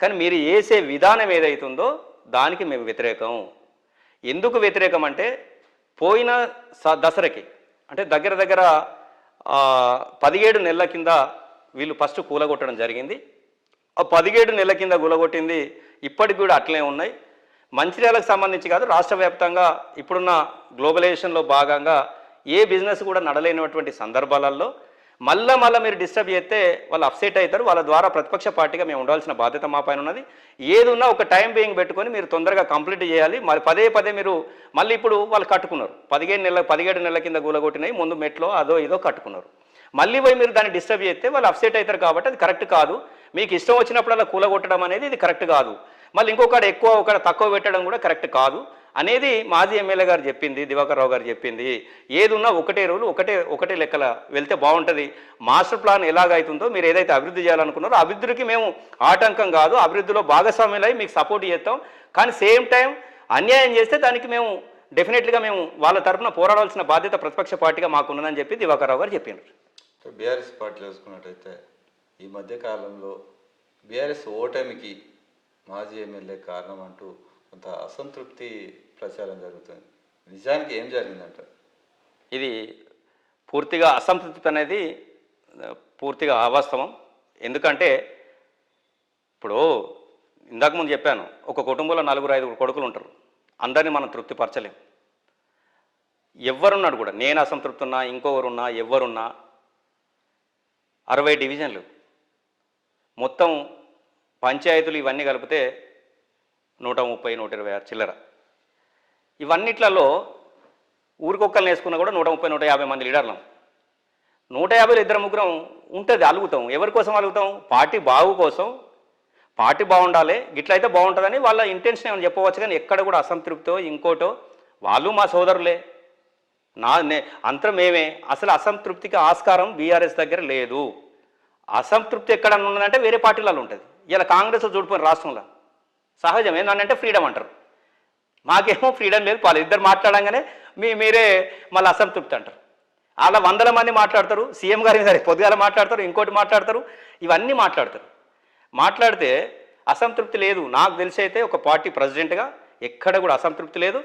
కానీ మీరు చేసే విధానం ఏదైతుందో దానికి మేము వ్యతిరేకం. ఎందుకు వ్యతిరేకం అంటే పోయిన దసరాకి అంటే దగ్గర దగ్గర 17 నెలల కింద వీళ్ళు ఫస్ట్ కూలగొట్టడం జరిగింది. ఆ 17 నెలల కింద కూలగొట్టింది ఇప్పటికి కూడా అట్లే ఉన్నాయి. మంచిర్యాలకు సంబంధించి కాదు, రాష్ట్ర వ్యాప్తంగా ఇప్పుడున్న గ్లోబలైజేషన్లో భాగంగా ఏ బిజినెస్ కూడా నడలేనటువంటి సందర్భాలలో మళ్ళా మీరు డిస్టర్బ్ చేస్తే వాళ్ళు అప్సెట్ అవుతారు. వాళ్ళ ద్వారా ప్రతిపక్ష పార్టీగా మేము ఉండాల్సిన బాధ్యత మా పైన ఉన్నది. ఏదున్నా ఒక టైం బేయింగ్ పెట్టుకొని మీరు తొందరగా కంప్లీట్ చేయాలి. మరి పదే మీరు మళ్ళీ ఇప్పుడు వాళ్ళు కట్టుకున్నారు, 17 నెలల కింద కూలగొట్టినాయి, ముందు మెట్లో అదో ఇదో కట్టుకున్నారు. మళ్ళీ పోయి మీరు దాన్ని డిస్టర్బ్ చేస్తే వాళ్ళు అప్సెట్ అవుతారు. కాబట్టి అది కరెక్ట్ కాదు. మీకు ఇష్టం వచ్చినప్పుడు అలా కూలగొట్టడం అనేది ఇది కరెక్ట్ కాదు. మళ్ళీ ఇంకొకటి ఎక్కువ ఒకటి తక్కువ పెట్టడం కూడా కరెక్ట్ కాదు అనేది మాజీ ఎమ్మెల్యే గారు చెప్పింది, దివాకర్ రావు గారు చెప్పింది. ఏదున్నా ఒకటే రూలు, ఒకటే లెక్కల వెళ్తే బాగుంటుంది. మాస్టర్ ప్లాన్ ఎలాగైతుందో మీరు ఏదైతే అభివృద్ధి చేయాలనుకున్నారో అభివృద్ధికి మేము ఆటంకం కాదు, అభివృద్ధిలో భాగస్వామ్యులై మీకు సపోర్ట్ చేస్తాం. కానీ సేమ్ టైం అన్యాయం చేస్తే దానికి మేము డెఫినెట్లీగా మేము వాళ్ళ తరఫున పోరాడాల్సిన బాధ్యత ప్రతిపక్ష పార్టీగా మాకున్నదని చెప్పి దివాకర్ రావు గారు చెప్పారు. బీఆర్ఎస్ పార్టీ చూసుకున్నట్టయితే ఈ మధ్య కాలంలో బీఆర్ఎస్ ఓటమికి మాజీ ఎమ్మెల్యే కారణం అంటూ కొంత అసంతృప్తి ప్రచారం జరుగుతుంది. నిజానికి ఏం జరిగిందంటారు? ఇది పూర్తిగా అసంతృప్తి అనేది పూర్తిగా అవాస్తవం. ఎందుకంటే ఇప్పుడు ఇందాకముందు చెప్పాను, ఒక కుటుంబంలో 4-5 కొడుకులు ఉంటారు, అందరినీ మనం తృప్తిపరచలేం. ఎవరున్నాడు కూడా, నేను అసంతృప్తి ఉన్నా, ఇంకొకరున్నా, ఎవరున్నా 60 డివిజన్లు మొత్తం పంచాయతీలు ఇవన్నీ కలిపితే 130-126 చిల్లర. ఇవన్నిట్లలో ఊరికొక్కరిని వేసుకున్నా కూడా 130-150 మంది లీడర్లం. 150లో 2-3 ఉంటుంది, అలుగుతాం. ఎవరి కోసం అలుగుతాం? పార్టీ బాగు కోసం, పార్టీ బాగుండాలి, గిట్లయితే బాగుంటుందని వాళ్ళ ఇంటెన్షన్ ఏమైనా చెప్పవచ్చు. కానీ ఎక్కడ కూడా అసంతృప్తో ఇంకోటో, వాళ్ళు మా సోదరులే, అంతరం మేమే. అసలు అసంతృప్తికి ఆస్కారం బీఆర్ఎస్ దగ్గర లేదు. అసంతృప్తి ఎక్కడ ఉన్నదంటే వేరే పార్టీలలో ఉంటుంది. ఇలా కాంగ్రెస్లో చూడిపోయిన రాష్ట్రంలో సహజం ఏంటంటే ఫ్రీడమ్ అంటారు, మాకేమో ఫ్రీడమ్ లేదు. వాళ్ళు ఇద్దరు మాట్లాడంగానే మీరే మళ్ళీ అసంతృప్తి అంటారు. అలా 100 మంది మాట్లాడతారు, సీఎం గారి సరే పొద్దుగాల మాట్లాడతారు, ఇంకోటి మాట్లాడతారు, ఇవన్నీ మాట్లాడితే అసంతృప్తి లేదు. నాకు తెలిసి అయితే ఒక పార్టీ ప్రెసిడెంట్గా ఎక్కడ కూడా అసంతృప్తి లేదు.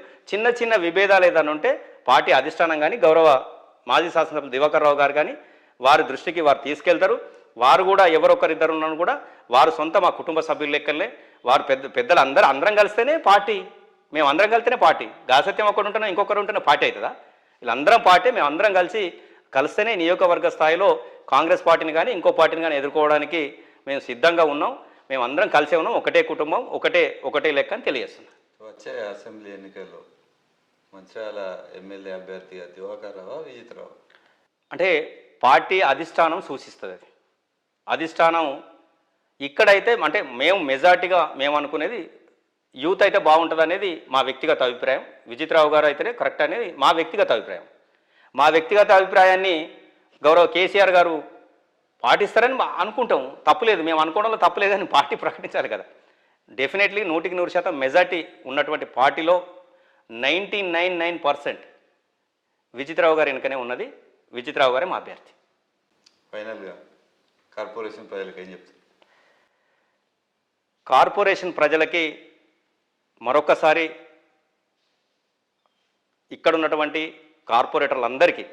చిన్న విభేదాలు ఏదైనా ఉంటే పార్టీ అధిష్టానం కానీ గౌరవ మాజీ శాసనసభ్యులు దివాకర్ రావు గారు కానీ వారి దృష్టికి వారు తీసుకెళ్తారు. వారు కూడా ఎవరొకరిద్దరు ఉన్నాను కూడా వారు సొంత మా కుటుంబ సభ్యుల లెక్కలే. వారు పెద్దలు అందరం కలిస్తేనే పార్టీ, మేము అందరం కలిస్తేనే పార్టీ. గాసత్యం ఒకటి ఉంటున్నా ఇంకొకరు ఉంటున్న పార్టీ అవుతుందా? వీళ్ళందరం పార్టీ, మేము అందరం కలిస్తేనే నియోజకవర్గ స్థాయిలో కాంగ్రెస్ పార్టీని కానీ ఇంకో పార్టీని కానీ ఎదుర్కోవడానికి మేము సిద్ధంగా ఉన్నాం. మేము అందరం కలిసే ఉన్నాం, ఒకటే కుటుంబం, ఒకటే లెక్క అని తెలియజేస్తున్నాం. వచ్చే అసెంబ్లీ ఎన్నికల్లో మంచిర్యాల ఎమ్మెల్యే అభ్యర్థిగా దివాకర్ రావా, విజిత్ రావు? అంటే పార్టీ అధిష్టానం సూచిస్తుంది. అది అధిష్టానం ఇక్కడైతే అంటే మేము మెజార్టీగా మేము అనుకునేది యూత్ అయితే బాగుంటుంది అనేది మా వ్యక్తిగత అభిప్రాయం. విజిత్ రావు గారు అయితేనే కరెక్ట్ అనేది మా వ్యక్తిగత అభిప్రాయం. మా వ్యక్తిగత అభిప్రాయాన్ని గౌరవ కేసీఆర్ గారు పాటిస్తారని అనుకుంటాం, తప్పులేదు. మేము అనుకోవడంలో తప్పులేదని పార్టీ ప్రకటించాలి కదా. డెఫినెట్లీ 100% మెజార్టీ ఉన్నటువంటి పార్టీలో 99.9% విజిత్ రావు గారు వెనుకనే ఉన్నది. విజిత్ రావు గారే మా అభ్యర్థి. ఫైనల్గా కార్పొరేషన్ ప్రజలకు ఏం చెప్తారు? కార్పొరేషన్ ప్రజలకి మరొకసారి ఇక్కడ ఉన్నటువంటి కార్పొరేటర్లందరికీ,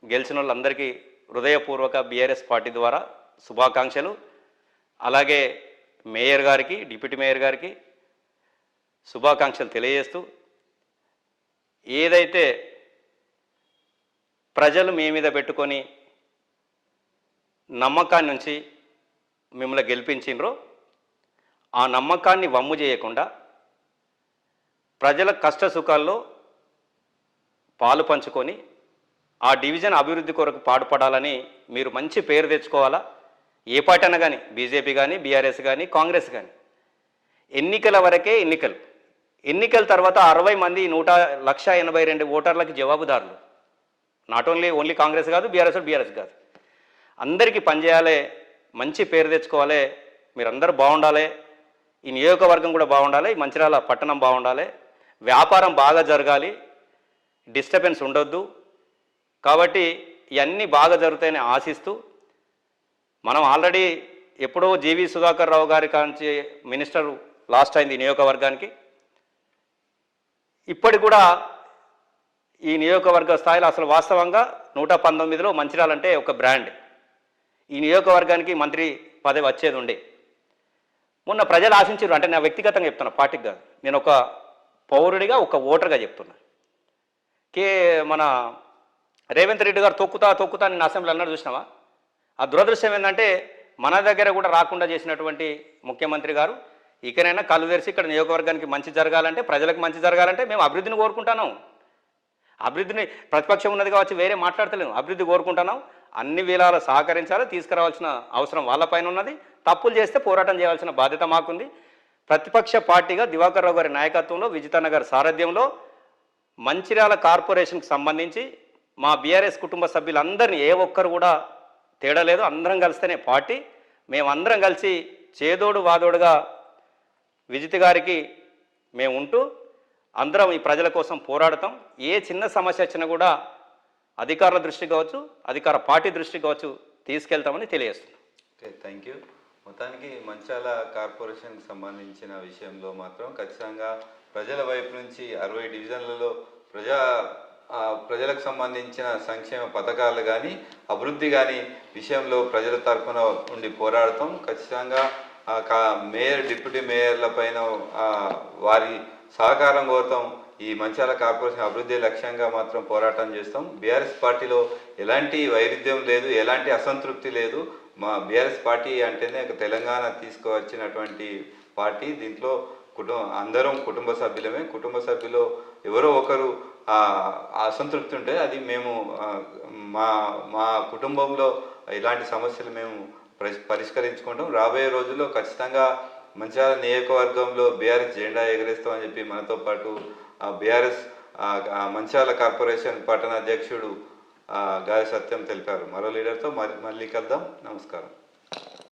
గెలిచిన వాళ్ళందరికీ హృదయపూర్వక బీఆర్ఎస్ పార్టీ ద్వారా శుభాకాంక్షలు. అలాగే మేయర్ గారికి, డిప్యూటీ మేయర్ గారికి శుభాకాంక్షలు తెలియజేస్తూ, ఏదైతే ప్రజలు మీ మీద పెట్టుకొని నమ్మకాన్ని నుంచి మిమ్మల్ని గెలిపించిండ్రో ఆ నమ్మకాన్ని వమ్ము చేయకుండా ప్రజల కష్ట సుఖాల్లో పాలు పంచుకొని ఆ డివిజన్ అభివృద్ధి కొరకు పాటుపడాలని మీరు మంచి పేరు తెచ్చుకోవాలా. ఏ పార్టీ అయినా కానీ, బీజేపీ కానీ, బీఆర్ఎస్ కానీ, కాంగ్రెస్ కానీ. ఎన్నికల వరకే ఎన్నికల తర్వాత 60 మంది 1,82,000 ఓటర్లకి జవాబుదారులు. నాట్ ఓన్లీ కాంగ్రెస్ కాదు, బీఆర్ఎస్ కాదు. అందరికీ పనిచేయాలి, మంచి పేరు తెచ్చుకోవాలి, మీరందరూ బాగుండాలి, ఈ నియోజకవర్గం కూడా బాగుండాలి, ఈ మంచిర్యాల పట్టణం బాగుండాలి, వ్యాపారం బాగా జరగాలి, డిస్టర్బెన్స్ ఉండొద్దు. కాబట్టి ఇవన్నీ బాగా జరుగుతాయని ఆశిస్తూ మనం ఆల్రెడీ ఎప్పుడో జీవి సుధాకర్ రావు గారి కాంచి మినిస్టర్ లాస్ట్ అయింది ఈ నియోజకవర్గానికి. ఇప్పటికి కూడా ఈ నియోజకవర్గ స్థాయిలో అసలు వాస్తవంగా 119లో మంచిర్యాల అంటే ఒక బ్రాండ్. ఈ నియోజకవర్గానికి మంత్రి పదవి వచ్చేది ఉండే. మొన్న ప్రజలు ఆశించారు, అంటే నా వ్యక్తిగతంగా చెప్తున్నా, పార్టీకి కాదు, నేను ఒక పౌరుడిగా ఒక ఓటర్గా చెప్తున్నా. మన రేవంత్ రెడ్డి గారు తొక్కుతా నేను అసెంబ్లీ అన్నాడు, చూసినావా? ఆ దురదృష్టం ఏంటంటే మన దగ్గర కూడా రాకుండా చేసినటువంటి ముఖ్యమంత్రి గారు ఇకనైనా కళ్ళు తెరిచి ఇక్కడ నియోజకవర్గానికి మంచి జరగాలంటే, ప్రజలకు మంచి జరగాలంటే మేము అభివృద్ధిని కోరుకుంటున్నాం. అభివృద్ధిని ప్రతిపక్షం ఉన్నది కావచ్చు, వేరే మాట్లాడతలేము, అభివృద్ధి కోరుకుంటున్నాం. అన్ని వేళలా సహకరించాలి, తీసుకురావాల్సిన అవసరం వాళ్ళపైన ఉన్నది. తప్పులు చేస్తే పోరాటం చేయాల్సిన బాధ్యత మాకుంది. ప్రతిపక్ష పార్టీగా దివాకర్ రావు గారి నాయకత్వంలో, విజితన్న గారి సారథ్యంలో మంచిర్యాల కార్పొరేషన్కి సంబంధించి మా బీఆర్ఎస్ కుటుంబ సభ్యులందరినీ ఏ ఒక్కరు కూడా తేడా లేదు, అందరం కలిస్తేనే పార్టీ. మేమందరం కలిసి చేదోడు వాదోడుగా విజిత్ గారికి మేము ఉంటూ అందరం ఈ ప్రజల కోసం పోరాడతాం. ఏ చిన్న సమస్య వచ్చినా కూడా అధికారుల దృష్టికి కావచ్చు, అధికార పార్టీ దృష్టికి కావచ్చు తీసుకెళ్తామని తెలియజేస్తున్నాం. Okay, thank you. మొత్తానికి మంచిర్యాల కార్పొరేషన్కి సంబంధించిన విషయంలో మాత్రం ఖచ్చితంగా ప్రజల వైపు నుంచి 60 డివిజన్లలో ప్రజలకు సంబంధించిన సంక్షేమ పథకాలు కానీ, అభివృద్ధి కానీ విషయంలో ప్రజల తరఫున ఉండి పోరాడతాం. ఖచ్చితంగా మేయర్, డిప్యూటీ మేయర్ల పైన వారి సహకారం కోరుతాం. ఈ మంచిర్యాల కార్పొరేషన్ అభివృద్ధి లక్ష్యంగా మాత్రం పోరాటం చేస్తాం. బీఆర్ఎస్ పార్టీలో ఎలాంటి వైరుధ్యం లేదు, ఎలాంటి అసంతృప్తి లేదు. మా బీఆర్ఎస్ పార్టీ అంటేనే తెలంగాణ తీసుకువచ్చినటువంటి పార్టీ. దీంట్లో అందరం కుటుంబ సభ్యులమే. కుటుంబ సభ్యులు ఎవరో ఒకరు అసంతృప్తి ఉంటే అది మేము మా కుటుంబంలో ఇలాంటి సమస్యలు మేము పరిష్కరించుకుంటాం. రాబోయే రోజుల్లో ఖచ్చితంగా మంచిర్యాల నియోజకవర్గంలో బీఆర్ఎస్ జెండా ఎగరేస్తామని చెప్పి మనతో పాటు బీఆర్ఎస్ మంచిర్యాల కార్పొరేషన్ పట్టణ అధ్యక్షుడు గాయ సత్యం తెలిపారు. మరో లీడర్తో మళ్ళీ కలుద్దాం. నమస్కారం.